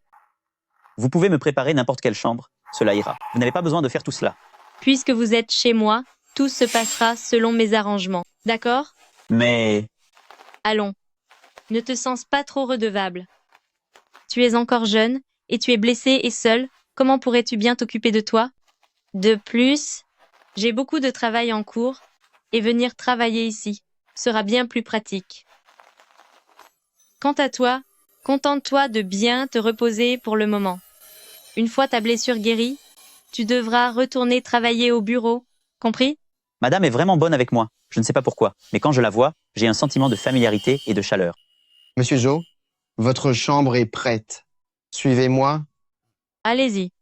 vous pouvez me préparer n'importe quelle chambre. Cela ira. Vous n'avez pas besoin de faire tout cela. Puisque vous êtes chez moi, tout se passera selon mes arrangements. D'accord? Mais... Allons. Ne te sens pas trop redevable. Tu es encore jeune, et tu es blessé et seul. Comment pourrais-tu bien t'occuper de toi? De plus, j'ai beaucoup de travail en cours, et venir travailler ici sera bien plus pratique. Quant à toi, contente-toi de bien te reposer pour le moment. Une fois ta blessure guérie, tu devras retourner travailler au bureau, compris? Madame est vraiment bonne avec moi. Je ne sais pas pourquoi, mais quand je la vois, j'ai un sentiment de familiarité et de chaleur. Monsieur Zhou, votre chambre est prête. Suivez-moi. Allez-y.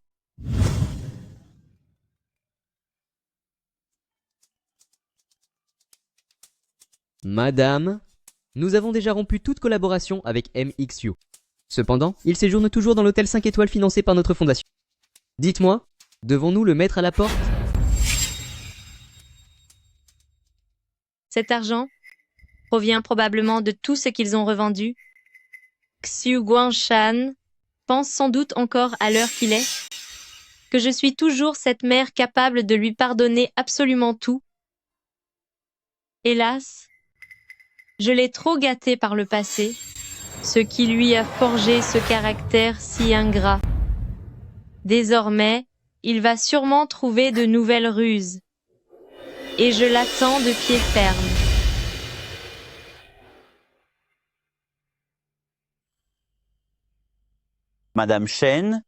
Madame, nous avons déjà rompu toute collaboration avec MXU. Cependant, il séjourne toujours dans l'hôtel 5 étoiles financé par notre fondation. Dites-moi, devons-nous le mettre à la porte? Cet argent provient probablement de tout ce qu'ils ont revendu. Xu Guanshan pense sans doute encore à l'heure qu'il est, que je suis toujours cette mère capable de lui pardonner absolument tout. Hélas, je l'ai trop gâté par le passé, ce qui lui a forgé ce caractère si ingrat. Désormais, il va sûrement trouver de nouvelles ruses. Et je l'attends de pied ferme. Madame Shen,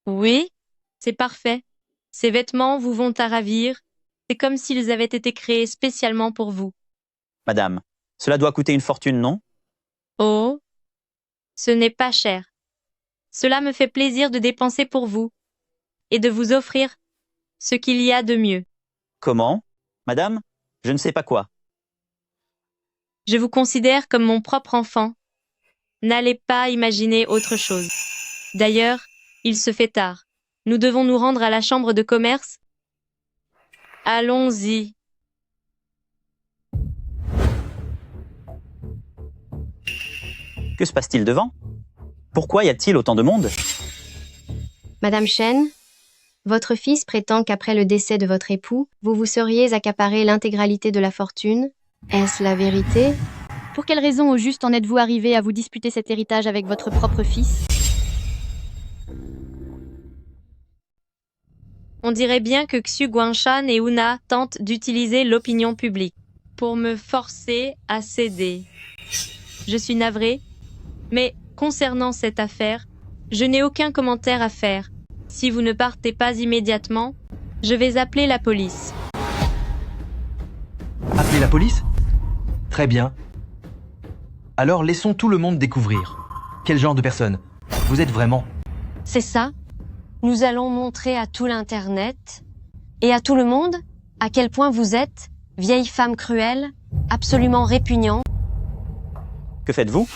Oui, c'est parfait. Ces vêtements vous vont à ravir. C'est comme s'ils avaient été créés spécialement pour vous. madame, cela doit coûter une fortune, non? Oh, ce n'est pas cher. Cela me fait plaisir de dépenser pour vous et de vous offrir ce qu'il y a de mieux. Comment? Madame, je ne sais pas quoi. Je vous considère comme mon propre enfant. N'allez pas imaginer autre chose. D'ailleurs, il se fait tard. Nous devons nous rendre à la chambre de commerce. Allons-y. Que se passe-t-il devant? Pourquoi y a-t-il autant de monde? Madame Shen, votre fils prétend qu'après le décès de votre époux, vous vous seriez accaparé l'intégralité de la fortune. Est-ce la vérité? Pour quelle raison au juste en êtes-vous arrivé à vous disputer cet héritage avec votre propre fils? On dirait bien que Xu Guanshan et Una tentent d'utiliser l'opinion publique pour me forcer à céder. Je suis navrée, mais concernant cette affaire, je n'ai aucun commentaire à faire. Si vous ne partez pas immédiatement, Je vais appeler la police. Appeler la police? Très bien. Alors laissons tout le monde découvrir. Quel genre de personne vous êtes vraiment? C'est ça. Nous allons montrer à tout l'Internet et à tout le monde à quel point vous êtes, vieille femme cruelle, absolument répugnante. Que faites-vous?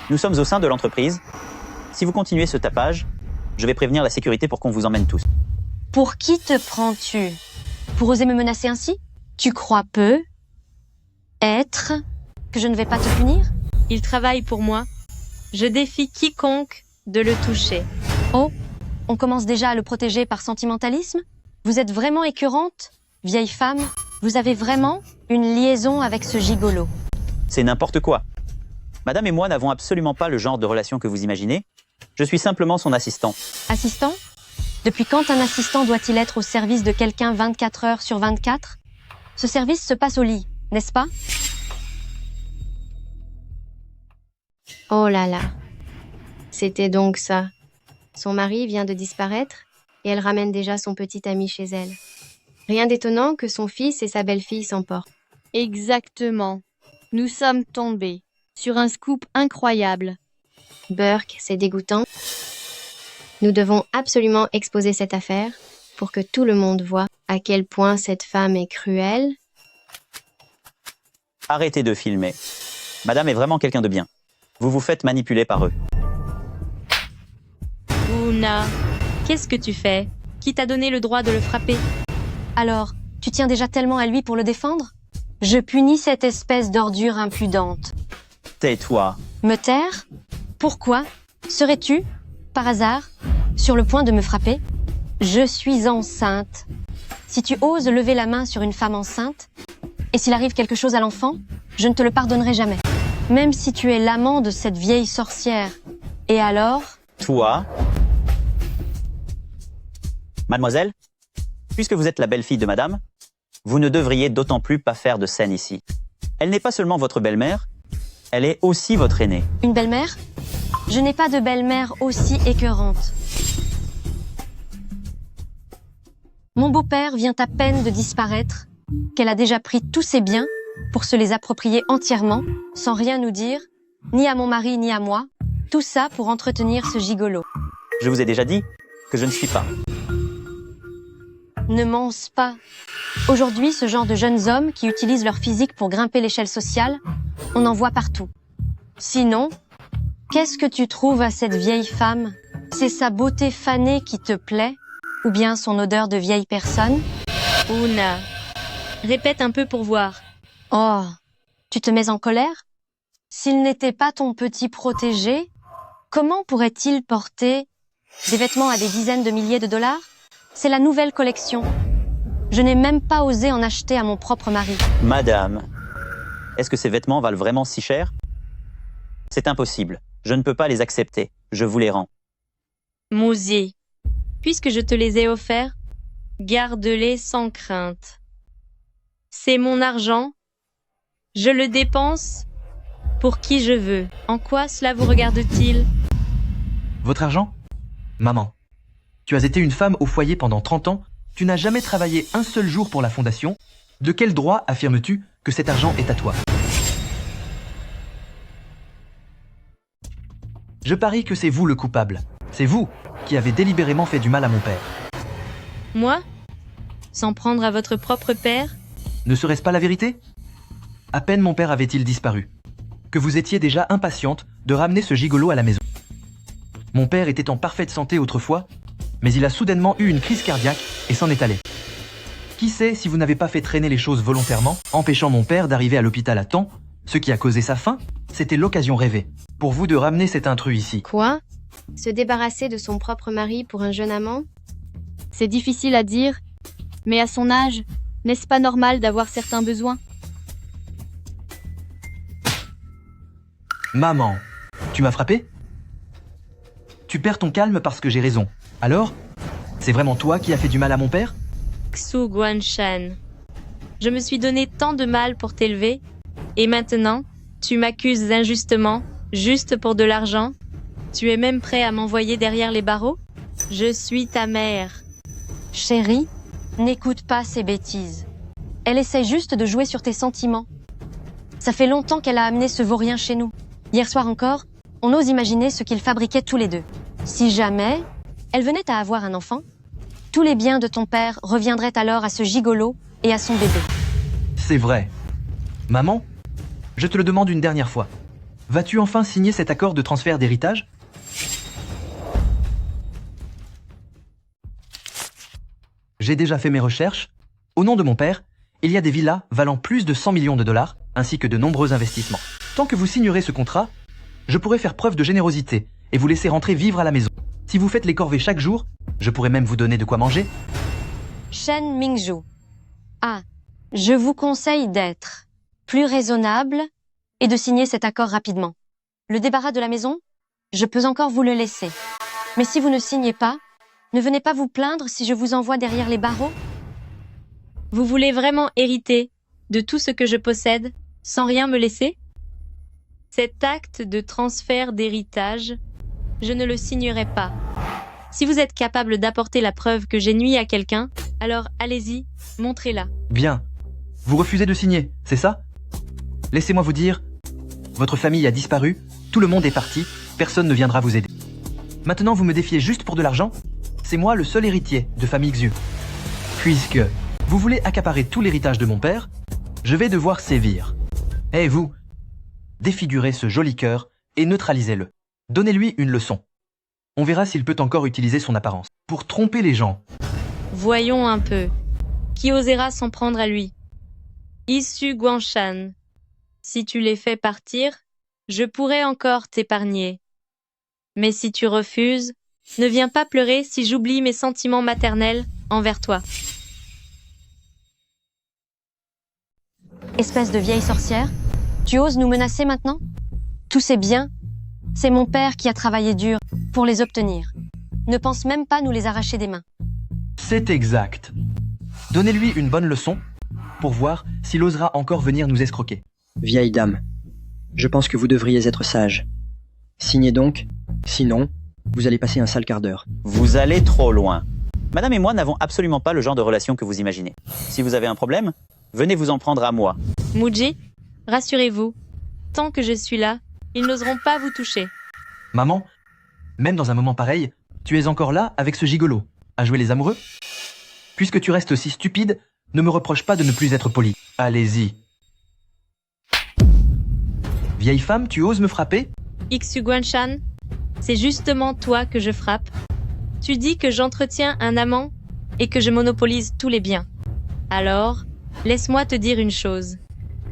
Nous sommes au sein de l'entreprise. Si vous continuez ce tapage, je vais prévenir la sécurité pour qu'on vous emmène tous. Pour qui te prends-tu? Pour oser me menacer ainsi? Tu crois peu être que je ne vais pas te punir? Il travaille pour moi. Je défie quiconque de le toucher. Oh, on commence déjà à le protéger par sentimentalisme? Vous êtes vraiment écœurante, vieille femme? Vous avez vraiment une liaison avec ce gigolo? C'est n'importe quoi. Madame et moi n'avons absolument pas le genre de relation que vous imaginez. Je suis simplement son assistant. Assistant? Depuis quand un assistant doit-il être au service de quelqu'un 24 heures sur 24? Ce service se passe au lit, n'est-ce pas? Oh là là. C'était donc ça. Son mari vient de disparaître et elle ramène déjà son petit ami chez elle. Rien d'étonnant que son fils et sa belle-fille s'emportent. Exactement. Nous sommes tombés sur un scoop incroyable. Burke, c'est dégoûtant. Nous devons absolument exposer cette affaire pour que tout le monde voit à quel point cette femme est cruelle. Arrêtez de filmer. Madame est vraiment quelqu'un de bien. Vous vous faites manipuler par eux. Una, qu'est-ce que tu fais? Qui t'a donné le droit de le frapper? Alors, tu tiens déjà tellement à lui pour le défendre? Je punis cette espèce d'ordure impudente. Tais-toi. Me taire? Pourquoi? Serais-tu, par hasard, sur le point de me frapper? Je suis enceinte. Si tu oses lever la main sur une femme enceinte, et s'il arrive quelque chose à l'enfant, je ne te le pardonnerai jamais. Même si tu es l'amant de cette vieille sorcière. Et alors? Toi? Mademoiselle, puisque vous êtes la belle-fille de madame, vous ne devriez d'autant plus pas faire de scène ici. Elle n'est pas seulement votre belle-mère, elle est aussi votre aînée. Une belle-mère? Je n'ai pas de belle-mère aussi écœurante. Mon beau-père vient à peine de disparaître, qu'elle a déjà pris tous ses biens pour se les approprier entièrement, sans rien nous dire, ni à mon mari ni à moi, tout ça pour entretenir ce gigolo. Je vous ai déjà dit que je ne suis pas. Ne mense pas. Aujourd'hui, ce genre de jeunes hommes qui utilisent leur physique pour grimper l'échelle sociale, on en voit partout. Sinon, qu'est-ce que tu trouves à cette vieille femme? C'est sa beauté fanée qui te plaît? Ou bien son odeur de vieille personne? Una, répète un peu pour voir. Oh, tu te mets en colère? S'il n'était pas ton petit protégé, comment pourrait-il porter des vêtements à des dizaines de milliers de dollars? C'est la nouvelle collection. Je n'ai même pas osé en acheter à mon propre mari. Madame, est-ce que ces vêtements valent vraiment si cher? C'est impossible. Je ne peux pas les accepter. Je vous les rends. Mousie, puisque je te les ai offerts, garde-les sans crainte. C'est mon argent. Je le dépense pour qui je veux. En quoi cela vous regarde-t-il? Votre argent? Maman, tu as été une femme au foyer pendant 30 ans, tu n'as jamais travaillé un seul jour pour la fondation. De quel droit affirmes-tu que cet argent est à toi? Je parie que c'est vous le coupable. C'est vous qui avez délibérément fait du mal à mon père. Moi? S'en prendre à votre propre père? Ne serait-ce pas la vérité? À peine mon père avait-il disparu, que vous étiez déjà impatiente de ramener ce gigolo à la maison. Mon père était en parfaite santé autrefois, mais il a soudainement eu une crise cardiaque et s'en est allé. Qui sait si vous n'avez pas fait traîner les choses volontairement, empêchant mon père d'arriver à l'hôpital à temps, ce qui a causé sa fin? C'était l'occasion rêvée, pour vous de ramener cet intrus ici. Quoi? Se débarrasser de son propre mari pour un jeune amant? C'est difficile à dire, mais à son âge, n'est-ce pas normal d'avoir certains besoins? Maman, tu m'as frappé? Tu perds ton calme parce que j'ai raison. Alors, c'est vraiment toi qui as fait du mal à mon père? Xu Guanshan, je me suis donné tant de mal pour t'élever, et maintenant, tu m'accuses injustement, juste pour de l'argent? Tu es même prêt à m'envoyer derrière les barreaux? Je suis ta mère. Chérie, N'écoute pas ces bêtises. Elle essaie juste de jouer sur tes sentiments. Ça fait longtemps qu'elle a amené ce vaurien chez nous. Hier soir encore, on ose imaginer ce qu'ils fabriquaient tous les deux. Si jamais elle venait à avoir un enfant, tous les biens de ton père reviendraient alors à ce gigolo et à son bébé. C'est vrai. Maman, je te le demande une dernière fois. Vas-tu enfin signer cet accord de transfert d'héritage? J'ai déjà fait mes recherches. Au nom de mon père, il y a des villas valant plus de 100 millions de dollars, ainsi que de nombreux investissements. Tant que vous signerez ce contrat, je pourrai faire preuve de générosité et vous laisser rentrer vivre à la maison. Si vous faites les corvées chaque jour, je pourrais même vous donner de quoi manger. Shen Mingzhu. Ah, je vous conseille d'être plus raisonnable et de signer cet accord rapidement. Le débarras de la maison, je peux encore vous le laisser. Mais si vous ne signez pas, ne venez pas vous plaindre si je vous envoie derrière les barreaux. Vous voulez vraiment hériter de tout ce que je possède sans rien me laisser? Cet acte de transfert d'héritage, je ne le signerai pas. Si vous êtes capable d'apporter la preuve que j'ai nui à quelqu'un, alors allez-y, montrez-la. Bien. Vous refusez de signer, c'est ça? Laissez-moi vous dire, votre famille a disparu, tout le monde est parti, personne ne viendra vous aider. Maintenant vous me défiez juste pour de l'argent? C'est moi le seul héritier de famille Xu. Puisque vous voulez accaparer tout l'héritage de mon père, je vais devoir sévir. Eh vous, défigurez ce joli cœur et neutralisez-le. Donnez-lui une leçon. On verra s'il peut encore utiliser son apparence pour tromper les gens. Voyons un peu. Qui osera s'en prendre à lui? Issu Guanshan. Si tu les fais partir, je pourrais encore t'épargner. Mais si tu refuses, ne viens pas pleurer si j'oublie mes sentiments maternels envers toi. Espèce de vieille sorcière, tu oses nous menacer maintenant? Tous ces biens, c'est mon père qui a travaillé dur pour les obtenir. Ne pense même pas nous les arracher des mains. C'est exact. Donnez-lui une bonne leçon pour voir s'il osera encore venir nous escroquer. Vieille dame, je pense que vous devriez être sage. Signez donc, sinon, vous allez passer un sale quart d'heure. Vous allez trop loin. Madame et moi n'avons absolument pas le genre de relation que vous imaginez. Si vous avez un problème, venez vous en prendre à moi. Muji, rassurez-vous, tant que je suis là, ils n'oseront pas vous toucher. Maman, même dans un moment pareil, tu es encore là avec ce gigolo, à jouer les amoureux? Puisque tu restes si stupide, ne me reproche pas de ne plus être poli. Allez-y. Vieille femme, tu oses me frapper? Xu Guanshan, c'est justement toi que je frappe. Tu dis que j'entretiens un amant et que je monopolise tous les biens. Alors, laisse-moi te dire une chose.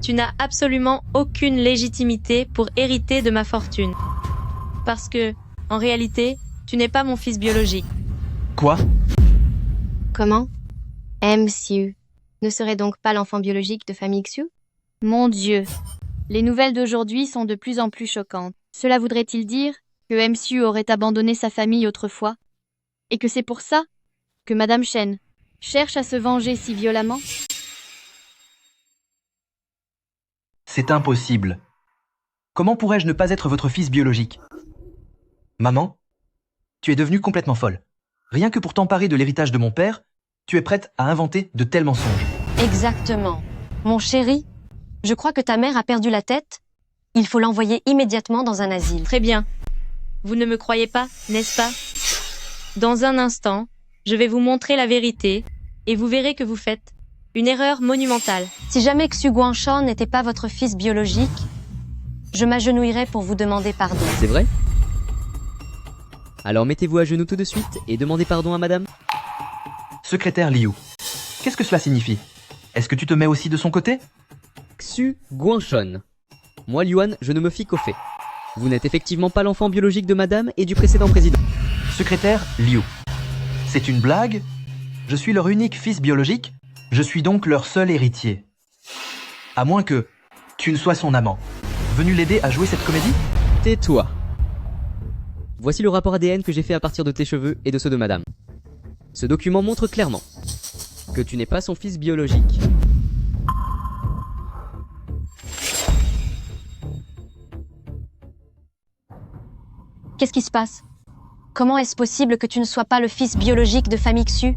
Tu n'as absolument aucune légitimité pour hériter de ma fortune. Parce que, en réalité, tu n'es pas mon fils biologique. Quoi? Comment? Xiu ne serait donc pas l'enfant biologique de famille Xu? Mon Dieu, les nouvelles d'aujourd'hui sont de plus en plus choquantes. Cela voudrait-il dire que Xiu aurait abandonné sa famille autrefois? Et que c'est pour ça que Madame Shen cherche à se venger si violemment? C'est impossible. Comment pourrais-je ne pas être votre fils biologique? Maman, tu es devenue complètement folle. Rien que pour t'emparer de l'héritage de mon père, tu es prête à inventer de tels mensonges. Exactement. Mon chéri, je crois que ta mère a perdu la tête. Il faut l'envoyer immédiatement dans un asile. Très bien. Vous ne me croyez pas, n'est-ce pas? Dans un instant, je vais vous montrer la vérité et vous verrez que vous faites une erreur monumentale. Si jamais Xu Guanshan n'était pas votre fils biologique, je m'agenouillerais pour vous demander pardon. C'est vrai? Alors mettez-vous à genoux tout de suite et demandez pardon à madame. Secrétaire Liu, qu'est-ce que cela signifie? Est-ce que tu te mets aussi de son côté? Xu Guanshan. Moi, Yuan, je ne me fie qu'aux faits. Vous n'êtes effectivement pas l'enfant biologique de madame et du précédent président. Secrétaire Liu, c'est une blague? Je suis leur unique fils biologique, je suis donc leur seul héritier. À moins que tu ne sois son amant. Venu l'aider à jouer cette comédie? Tais-toi. Voici le rapport ADN que j'ai fait à partir de tes cheveux et de ceux de madame. Ce document montre clairement que tu n'es pas son fils biologique. Qu'est-ce qui se passe? Comment est-ce possible que tu ne sois pas le fils biologique de famille Xu?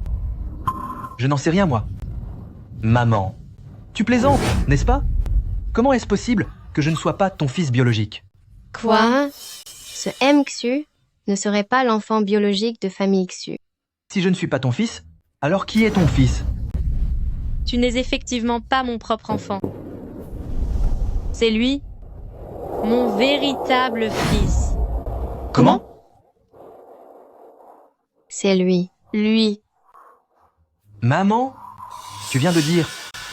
Je n'en sais rien, moi. Maman, tu plaisantes, n'est-ce pas? Comment est-ce possible que je ne sois pas ton fils biologique? Quoi? Ce MXU ne serait pas l'enfant biologique de famille XU. Si je ne suis pas ton fils, alors qui est ton fils? Tu n'es effectivement pas mon propre enfant. C'est lui, mon véritable fils. Comment? C'est lui. Lui. Maman, tu viens de dire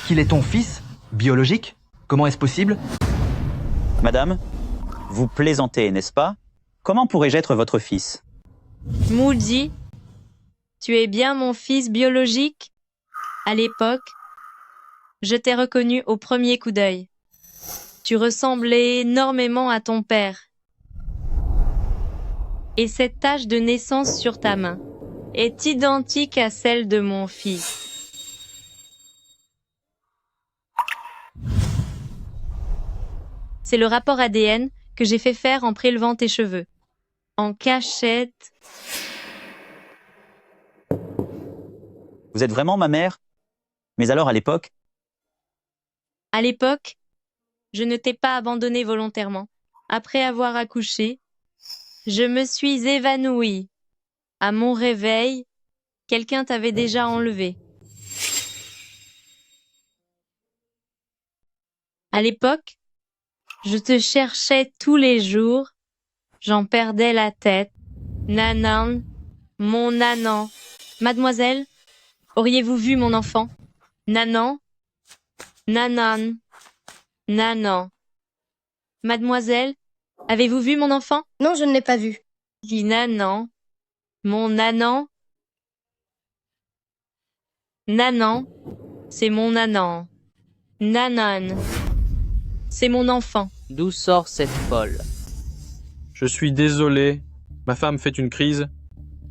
qu'il est ton fils biologique? Comment est-ce possible? Madame, vous plaisantez, n'est-ce pas? Comment pourrais-je être votre fils? Moody, tu es bien mon fils biologique? À l'époque, je t'ai reconnu au premier coup d'œil. Tu ressemblais énormément à ton père. Et cette tache de naissance sur ta main est identique à celle de mon fils. C'est le rapport ADN que j'ai fait faire en prélevant tes cheveux. En cachette. Vous êtes vraiment ma mère? Mais alors à l'époque? À l'époque, je ne t'ai pas abandonné volontairement. Après avoir accouché, je me suis évanouie. À mon réveil, quelqu'un t'avait déjà enlevé. À l'époque, je te cherchais tous les jours. J'en perdais la tête. Nanan, mon nanan. Mademoiselle, auriez-vous vu mon enfant? Nanan, nanan, nanan. Mademoiselle, avez-vous vu mon enfant? Non, je ne l'ai pas vu. Dis nanan, mon nanan. Nanan, c'est mon nanan. Nanan, c'est mon enfant. D'où sort cette folle? Je suis désolé. Ma femme fait une crise.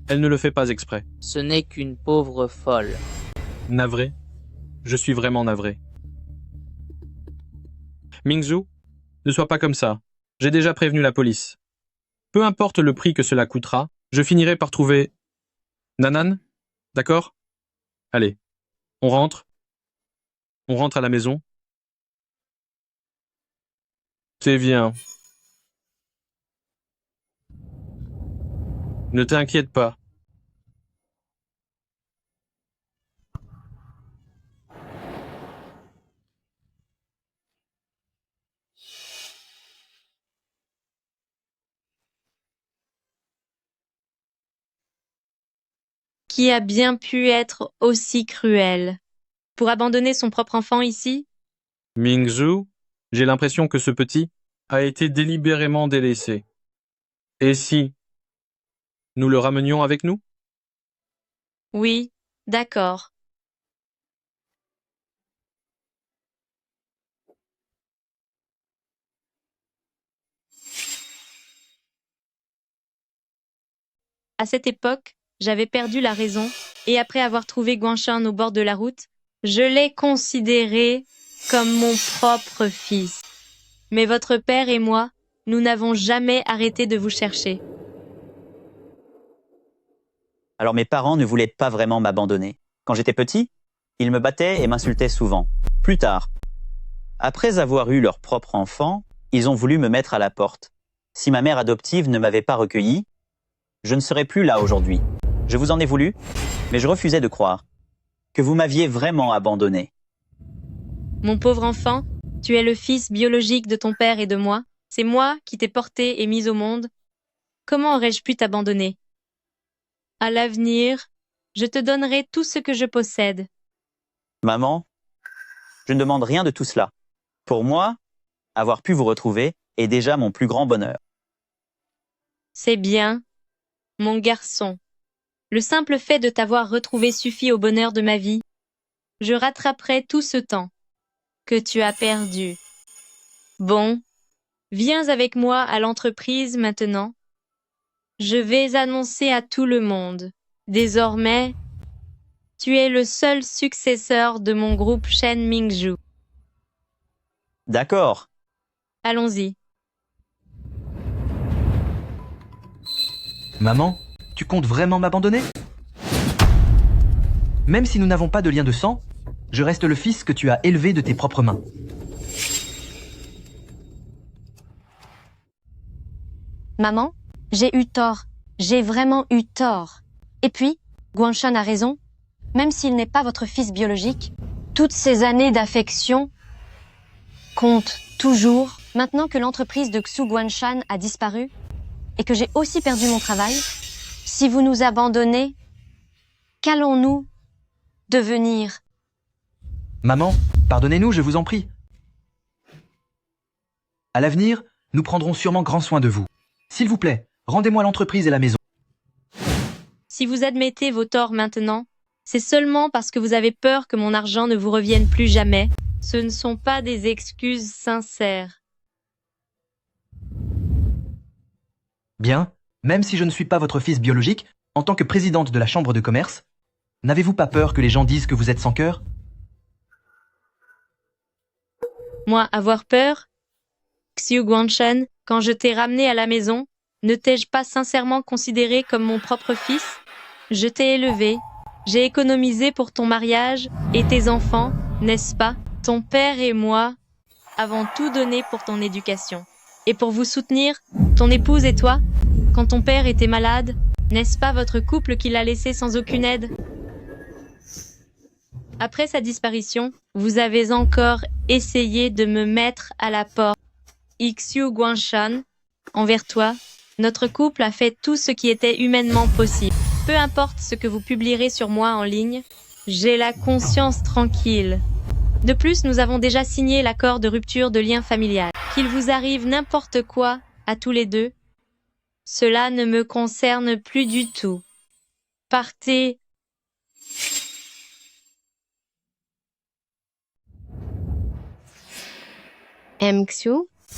Elle ne le fait pas exprès. Ce n'est qu'une pauvre folle. Navré. Je suis vraiment navré. Mingzhu, ne sois pas comme ça. J'ai déjà prévenu la police. Peu importe le prix que cela coûtera, je finirai par trouver... Nanan? D'accord? Allez, on rentre. On rentre à la maison. C'est bien. Ne t'inquiète pas. Qui a bien pu être aussi cruel? Pour abandonner son propre enfant ici? Mingzhu, j'ai l'impression que ce petit a été délibérément délaissé. Et si nous le ramenions avec nous? Oui, d'accord. À cette époque, j'avais perdu la raison, et après avoir trouvé Guanshan au bord de la route, je l'ai considéré comme mon propre fils. Mais votre père et moi, nous n'avons jamais arrêté de vous chercher. Alors mes parents ne voulaient pas vraiment m'abandonner. Quand j'étais petit, ils me battaient et m'insultaient souvent. Plus tard, après avoir eu leur propre enfant, ils ont voulu me mettre à la porte. Si ma mère adoptive ne m'avait pas recueilli, je ne serais plus là aujourd'hui. Je vous en ai voulu, mais je refusais de croire que vous m'aviez vraiment abandonné. Mon pauvre enfant, tu es le fils biologique de ton père et de moi. C'est moi qui t'ai porté et mis au monde. Comment aurais-je pu t'abandonner? À l'avenir, je te donnerai tout ce que je possède. Maman, je ne demande rien de tout cela. Pour moi, avoir pu vous retrouver est déjà mon plus grand bonheur. C'est bien, mon garçon. Le simple fait de t'avoir retrouvé suffit au bonheur de ma vie. Je rattraperai tout ce temps que tu as perdu. Bon, viens avec moi à l'entreprise maintenant. Je vais annoncer à tout le monde. Désormais, tu es le seul successeur de mon groupe Shen Mingzhu. D'accord. Allons-y. Maman, tu comptes vraiment m'abandonner? Même si nous n'avons pas de lien de sang, je reste le fils que tu as élevé de tes propres mains. Maman, j'ai eu tort. J'ai vraiment eu tort. Et puis, Guanshan a raison. Même s'il n'est pas votre fils biologique, toutes ces années d'affection comptent toujours. Maintenant que l'entreprise de Xu Guanshan a disparu et que j'ai aussi perdu mon travail, si vous nous abandonnez, qu'allons-nous devenir? Maman, pardonnez-nous, je vous en prie. À l'avenir, nous prendrons sûrement grand soin de vous. S'il vous plaît, rendez-moi l'entreprise et la maison. Si vous admettez vos torts maintenant, c'est seulement parce que vous avez peur que mon argent ne vous revienne plus jamais. Ce ne sont pas des excuses sincères. Bien, même si je ne suis pas votre fils biologique, en tant que présidente de la chambre de commerce, n'avez-vous pas peur que les gens disent que vous êtes sans cœur? Moi, avoir peur? Xu Guanshan, quand je t'ai ramené à la maison, ne t'ai-je pas sincèrement considéré comme mon propre fils? Je t'ai élevé, j'ai économisé pour ton mariage et tes enfants, n'est-ce pas? Ton père et moi avons tout donné pour ton éducation. Et pour vous soutenir, ton épouse et toi, quand ton père était malade, n'est-ce pas votre couple qui l'a laissé sans aucune aide? Après sa disparition, vous avez encore essayé de me mettre à la porte. Xu Guanshan, envers toi, notre couple a fait tout ce qui était humainement possible. Peu importe ce que vous publierez sur moi en ligne, j'ai la conscience tranquille. De plus, nous avons déjà signé l'accord de rupture de lien familial. Qu'il vous arrive n'importe quoi à tous les deux, cela ne me concerne plus du tout. Partez. Xu,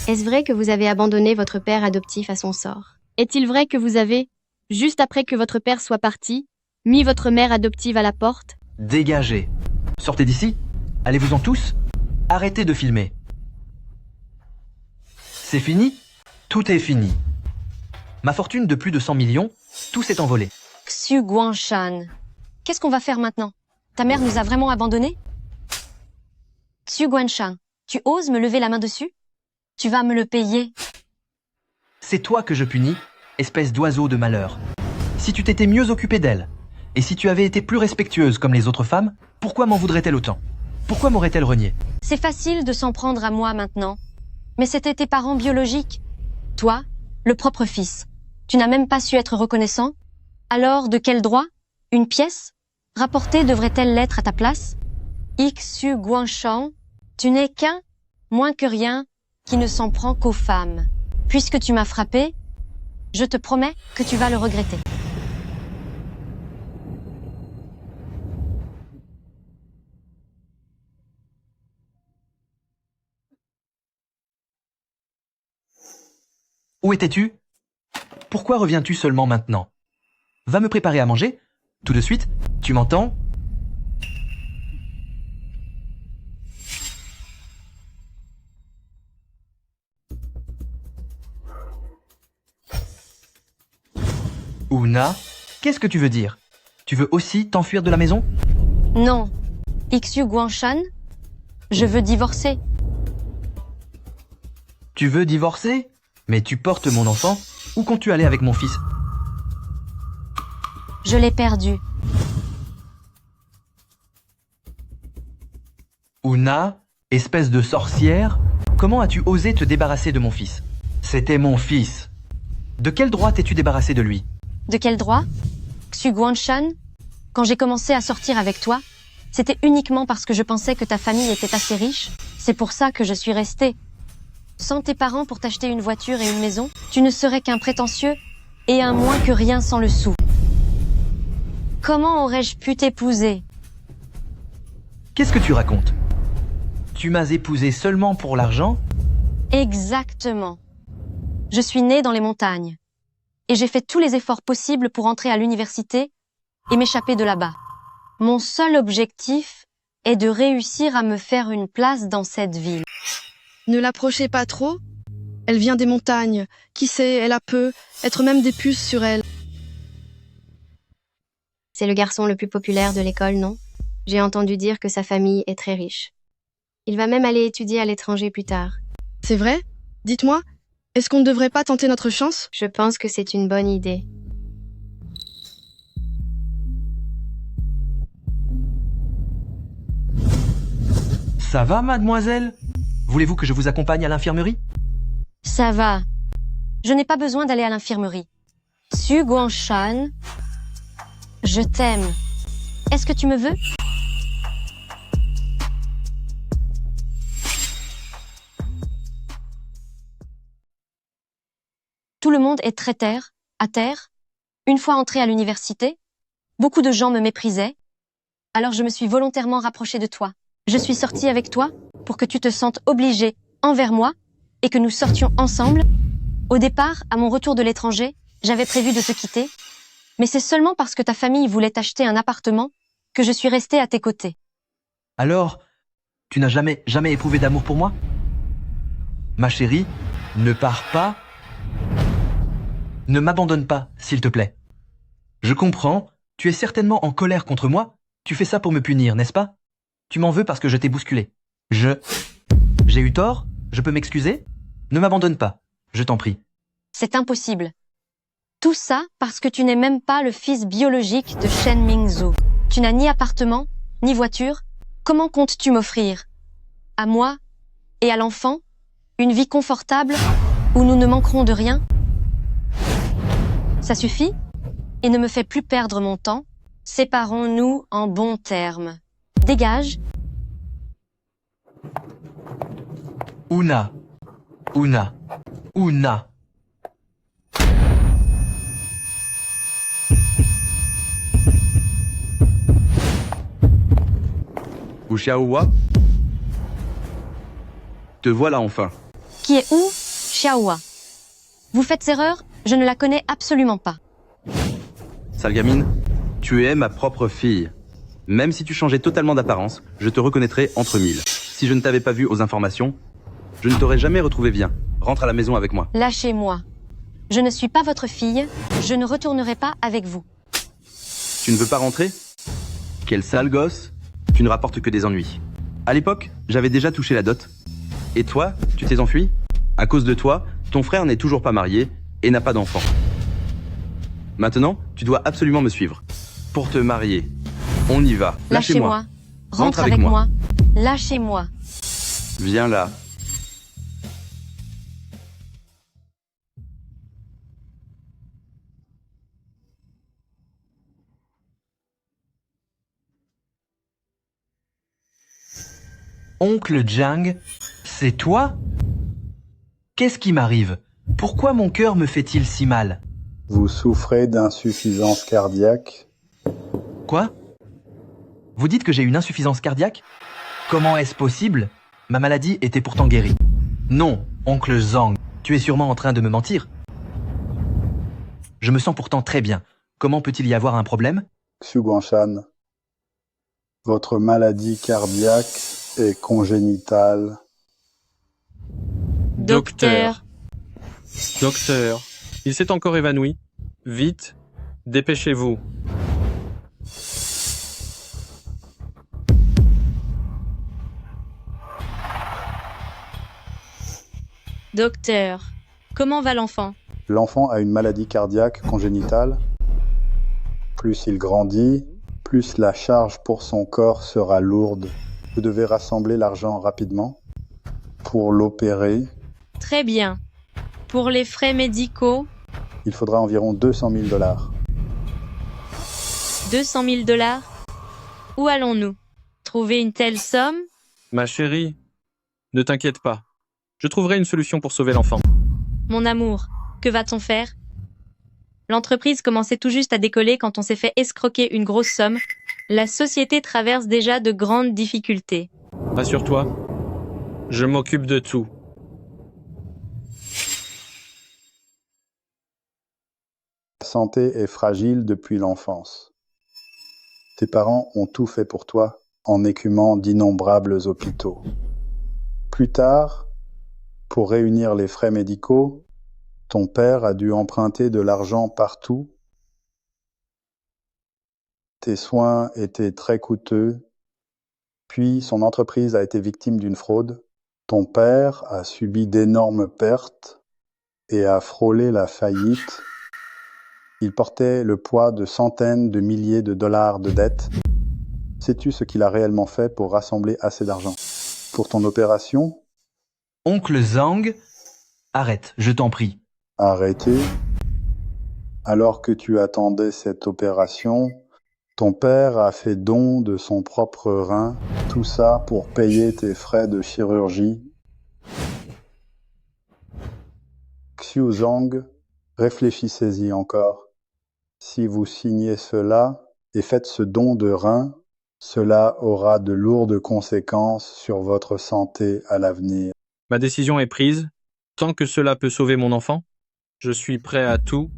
est-ce vrai que vous avez abandonné votre père adoptif à son sort? Est-il vrai que vous avez, juste après que votre père soit parti, mis votre mère adoptive à la porte? Dégagez. Sortez d'ici. Allez-vous-en tous. Arrêtez de filmer. C'est fini? Tout est fini. Ma fortune de plus de 100 millions, tout s'est envolé. Xu Guanshan, qu'est-ce qu'on va faire maintenant? Ta mère nous a vraiment abandonnés? Xu Guanshan, tu oses me lever la main dessus? Tu vas me le payer. C'est toi que je punis, espèce d'oiseau de malheur. Si tu t'étais mieux occupée d'elle, et si tu avais été plus respectueuse comme les autres femmes, pourquoi m'en voudrait-elle autant? Pourquoi m'aurait-elle renié? C'est facile de s'en prendre à moi maintenant. Mais c'était tes parents biologiques. Toi, le propre fils. Tu n'as même pas su être reconnaissant? Alors, de quel droit? Une pièce? Rapportée devrait-elle l'être à ta place? Xu Guanshan, tu n'es qu'un, moins que rien, qui ne s'en prend qu'aux femmes. Puisque tu m'as frappé, je te promets que tu vas le regretter. Où étais-tu? Pourquoi reviens-tu seulement maintenant? Va me préparer à manger, tout de suite, tu m'entends? Ouna, qu'est-ce que tu veux dire? Tu veux aussi t'enfuir de la maison? Non. Xu Guanshan, je veux divorcer. Tu veux divorcer? Mais tu portes mon enfant? Où comptes-tu aller avec mon fils? Je l'ai perdu. Ouna, espèce de sorcière, comment as-tu osé te débarrasser de mon fils? C'était mon fils. De quel droit t'es-tu débarrassé de lui? De quel droit? Xu Guanshan, quand j'ai commencé à sortir avec toi, c'était uniquement parce que je pensais que ta famille était assez riche. C'est pour ça que je suis restée. Sans tes parents pour t'acheter une voiture et une maison, tu ne serais qu'un prétentieux et un moins que rien sans le sou. Comment aurais-je pu t'épouser? Qu'est-ce que tu racontes? Tu m'as épousé seulement pour l'argent? Exactement. Je suis née dans les montagnes. Et j'ai fait tous les efforts possibles pour entrer à l'université et m'échapper de là-bas. Mon seul objectif est de réussir à me faire une place dans cette ville. Ne l'approchez pas trop. Elle vient des montagnes. Qui sait, elle a peut être même des puces sur elle. C'est le garçon le plus populaire de l'école, non? J'ai entendu dire que sa famille est très riche. Il va même aller étudier à l'étranger plus tard. C'est vrai? Dites-moi, est-ce qu'on ne devrait pas tenter notre chance? Je pense que c'est une bonne idée. Ça va, mademoiselle? Voulez-vous que je vous accompagne à l'infirmerie? Ça va. Je n'ai pas besoin d'aller à l'infirmerie. Su Guangshan, je t'aime. Est-ce que tu me veux? Tout le monde est très à terre. Une fois entrée à l'université, beaucoup de gens me méprisaient. Alors je me suis volontairement rapprochée de toi. Je suis sortie avec toi pour que tu te sentes obligé envers moi et que nous sortions ensemble. Au départ, à mon retour de l'étranger, j'avais prévu de te quitter, mais c'est seulement parce que ta famille voulait t'acheter un appartement que je suis restée à tes côtés. Alors, tu n'as jamais éprouvé d'amour pour moi? Ma chérie, ne pars pas. Ne m'abandonne pas, s'il te plaît. Je comprends, tu es certainement en colère contre moi. Tu fais ça pour me punir, n'est-ce pas? Tu m'en veux parce que je t'ai bousculé. J'ai eu tort? Je peux m'excuser? Ne m'abandonne pas, je t'en prie. C'est impossible. Tout ça parce que tu n'es même pas le fils biologique de Shen Mingzhu. Tu n'as ni appartement, ni voiture. Comment comptes-tu m'offrir, à moi et à l'enfant, une vie confortable où nous ne manquerons de rien? Ça suffit? Et ne me fais plus perdre mon temps. Séparons-nous en bons termes. Dégage. Una. Xiaohua? Te voilà enfin. Qui est où, Xiaohua? Vous faites erreur, je ne la connais absolument pas. Sale gamine, tu es ma propre fille. Même si tu changeais totalement d'apparence, je te reconnaîtrais entre mille. Si je ne t'avais pas vu aux informations, je ne t'aurais jamais retrouvé bien. Rentre à la maison avec moi. Lâchez-moi. Je ne suis pas votre fille, je ne retournerai pas avec vous. Tu ne veux pas rentrer? Quel sale gosse. Tu ne rapportes que des ennuis. À l'époque, j'avais déjà touché la dot. Et toi, tu t'es enfui? À cause de toi, ton frère n'est toujours pas marié et n'a pas d'enfant. Maintenant, tu dois absolument me suivre. Pour te marier. On y va. Lâchez-moi. Rentre avec moi. Lâchez-moi. Viens là. Oncle Jiang, c'est toi? Qu'est-ce qui m'arrive? Pourquoi mon cœur me fait-il si mal? Vous souffrez d'insuffisance cardiaque? Quoi? Vous dites que j'ai une insuffisance cardiaque? Comment est-ce possible? Ma maladie était pourtant guérie. Non, oncle Zhang, tu es sûrement en train de me mentir. Je me sens pourtant très bien. Comment peut-il y avoir un problème? Xu Guangshan, votre maladie cardiaque est congénitale. Docteur, il s'est encore évanoui. Vite, dépêchez-vous. Docteur, comment va l'enfant? L'enfant a une maladie cardiaque congénitale. Plus il grandit, plus la charge pour son corps sera lourde. Vous devez rassembler l'argent rapidement pour l'opérer. Très bien. Pour les frais médicaux? Il faudra environ 200 000 $. 200 000 $? Où allons-nous? Trouver une telle somme? Ma chérie, ne t'inquiète pas. Je trouverai une solution pour sauver l'enfant. Mon amour, que va-t-on faire? L'entreprise commençait tout juste à décoller quand on s'est fait escroquer une grosse somme. La société traverse déjà de grandes difficultés. Rassure-toi, je m'occupe de tout. Ta santé est fragile depuis l'enfance. Tes parents ont tout fait pour toi en écumant d'innombrables hôpitaux. Plus tard, pour réunir les frais médicaux, ton père a dû emprunter de l'argent partout Tes soins étaient très coûteux, puis son entreprise a été victime d'une fraude. Ton père a subi d'énormes pertes et a frôlé la faillite. Il portait le poids de centaines de milliers de dollars de dettes. Sais-tu ce qu'il a réellement fait pour rassembler assez d'argent? Pour ton opération? Oncle Zhang, arrête, je t'en prie. Arrêter? Alors que tu attendais cette opération, ton père a fait don de son propre rein, tout ça pour payer tes frais de chirurgie. Xiu Zhang, réfléchissez-y encore. Si vous signez cela et faites ce don de rein, cela aura de lourdes conséquences sur votre santé à l'avenir. Ma décision est prise. Tant que cela peut sauver mon enfant, je suis prêt à tout.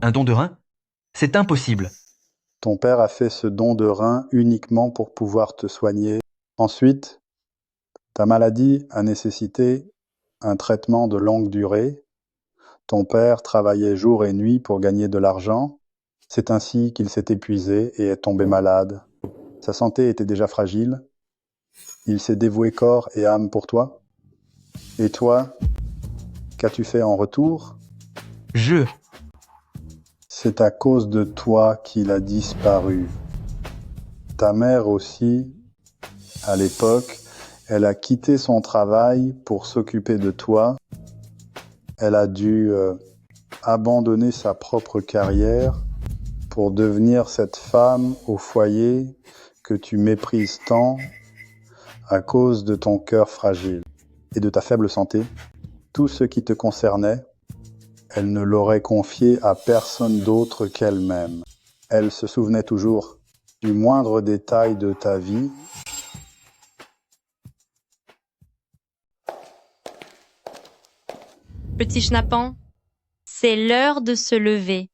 Un don de rein? C'est impossible. Ton père a fait ce don de rein uniquement pour pouvoir te soigner. Ensuite, ta maladie a nécessité un traitement de longue durée. Ton père travaillait jour et nuit pour gagner de l'argent. C'est ainsi qu'il s'est épuisé et est tombé malade. Sa santé était déjà fragile. Il s'est dévoué corps et âme pour toi. Et toi, qu'as-tu fait en retour? C'est à cause de toi qu'il a disparu. Ta mère aussi, à l'époque, elle a quitté son travail pour s'occuper de toi. Elle a dû abandonner sa propre carrière pour devenir cette femme au foyer que tu méprises tant à cause de ton cœur fragile et de ta faible santé. Tout ce qui te concernait, elle ne l'aurait confié à personne d'autre qu'elle-même. Elle se souvenait toujours du moindre détail de ta vie. Petit schnappant, c'est l'heure de se lever.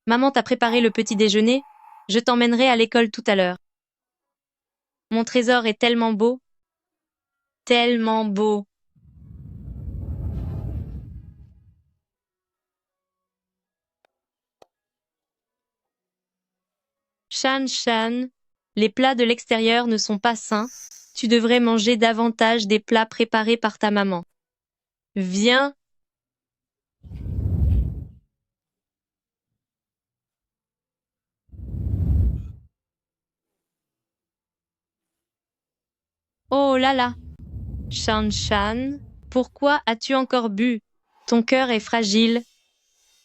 Maman t'a préparé le petit déjeuner, je t'emmènerai à l'école tout à l'heure. Mon trésor est tellement beau. Tellement beau. Shan Shan, les plats de l'extérieur ne sont pas sains. Tu devrais manger davantage des plats préparés par ta maman. Viens. Oh là là. Shan Shan, pourquoi as-tu encore bu? Ton cœur est fragile.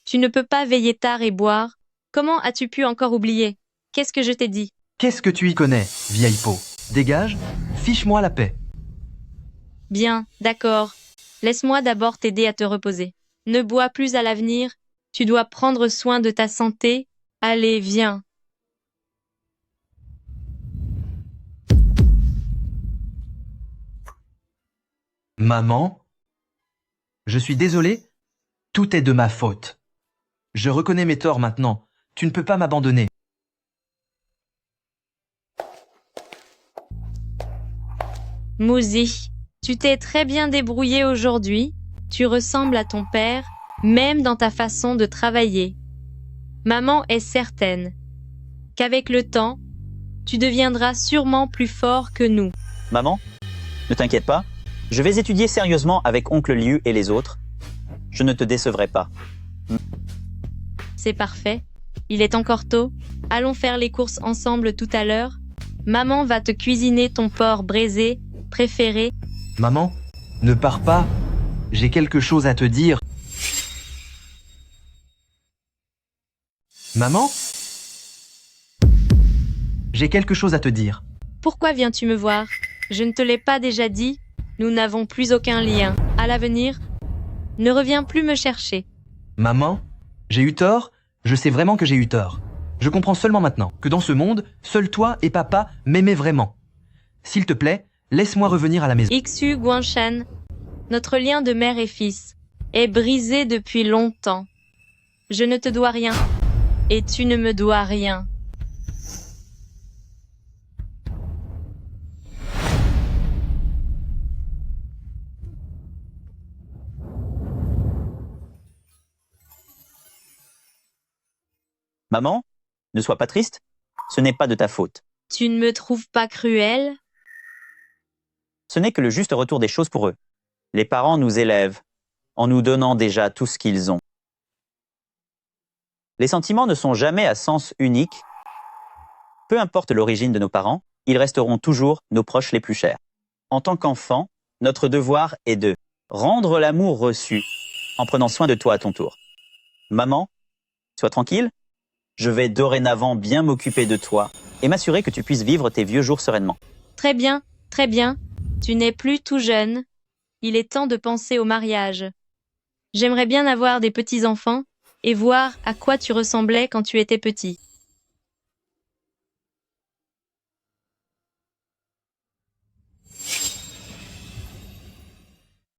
Tu ne peux pas veiller tard et boire. Comment as-tu pu encore oublier? Qu'est-ce que je t'ai dit? Qu'est-ce que tu y connais, vieille peau? Dégage, fiche-moi la paix. Bien, d'accord. Laisse-moi d'abord t'aider à te reposer. Ne bois plus à l'avenir. Tu dois prendre soin de ta santé. Allez, viens. Maman? Je suis désolé, tout est de ma faute. Je reconnais mes torts maintenant. Tu ne peux pas m'abandonner. Mouzi, tu t'es très bien débrouillé aujourd'hui. Tu ressembles à ton père, même dans ta façon de travailler. Maman est certaine qu'avec le temps, tu deviendras sûrement plus fort que nous. Maman, ne t'inquiète pas. Je vais étudier sérieusement avec oncle Liu et les autres. Je ne te décevrai pas. C'est parfait. Il est encore tôt. Allons faire les courses ensemble tout à l'heure. Maman va te cuisiner ton porc braisé préféré. Maman, ne pars pas. J'ai quelque chose à te dire. Maman? J'ai quelque chose à te dire. Pourquoi viens-tu me voir? Je ne te l'ai pas déjà dit? Nous n'avons plus aucun lien. À l'avenir, ne reviens plus me chercher. Maman, j'ai eu tort. Je sais vraiment que j'ai eu tort. Je comprends seulement maintenant que dans ce monde, seul toi et papa m'aimaient vraiment. S'il te plaît, laisse-moi revenir à la maison. Xu Guanshan, notre lien de mère et fils est brisé depuis longtemps. Je ne te dois rien et tu ne me dois rien. Maman, ne sois pas triste, ce n'est pas de ta faute. Tu ne me trouves pas cruel? Ce n'est que le juste retour des choses pour eux. Les parents nous élèvent en nous donnant déjà tout ce qu'ils ont. Les sentiments ne sont jamais à sens unique. Peu importe l'origine de nos parents, ils resteront toujours nos proches les plus chers. En tant qu'enfant, notre devoir est de rendre l'amour reçu en prenant soin de toi à ton tour. Maman, sois tranquille, je vais dorénavant bien m'occuper de toi et m'assurer que tu puisses vivre tes vieux jours sereinement. Très bien, très bien. Tu n'es plus tout jeune. Il est temps de penser au mariage. J'aimerais bien avoir des petits-enfants et voir à quoi tu ressemblais quand tu étais petit.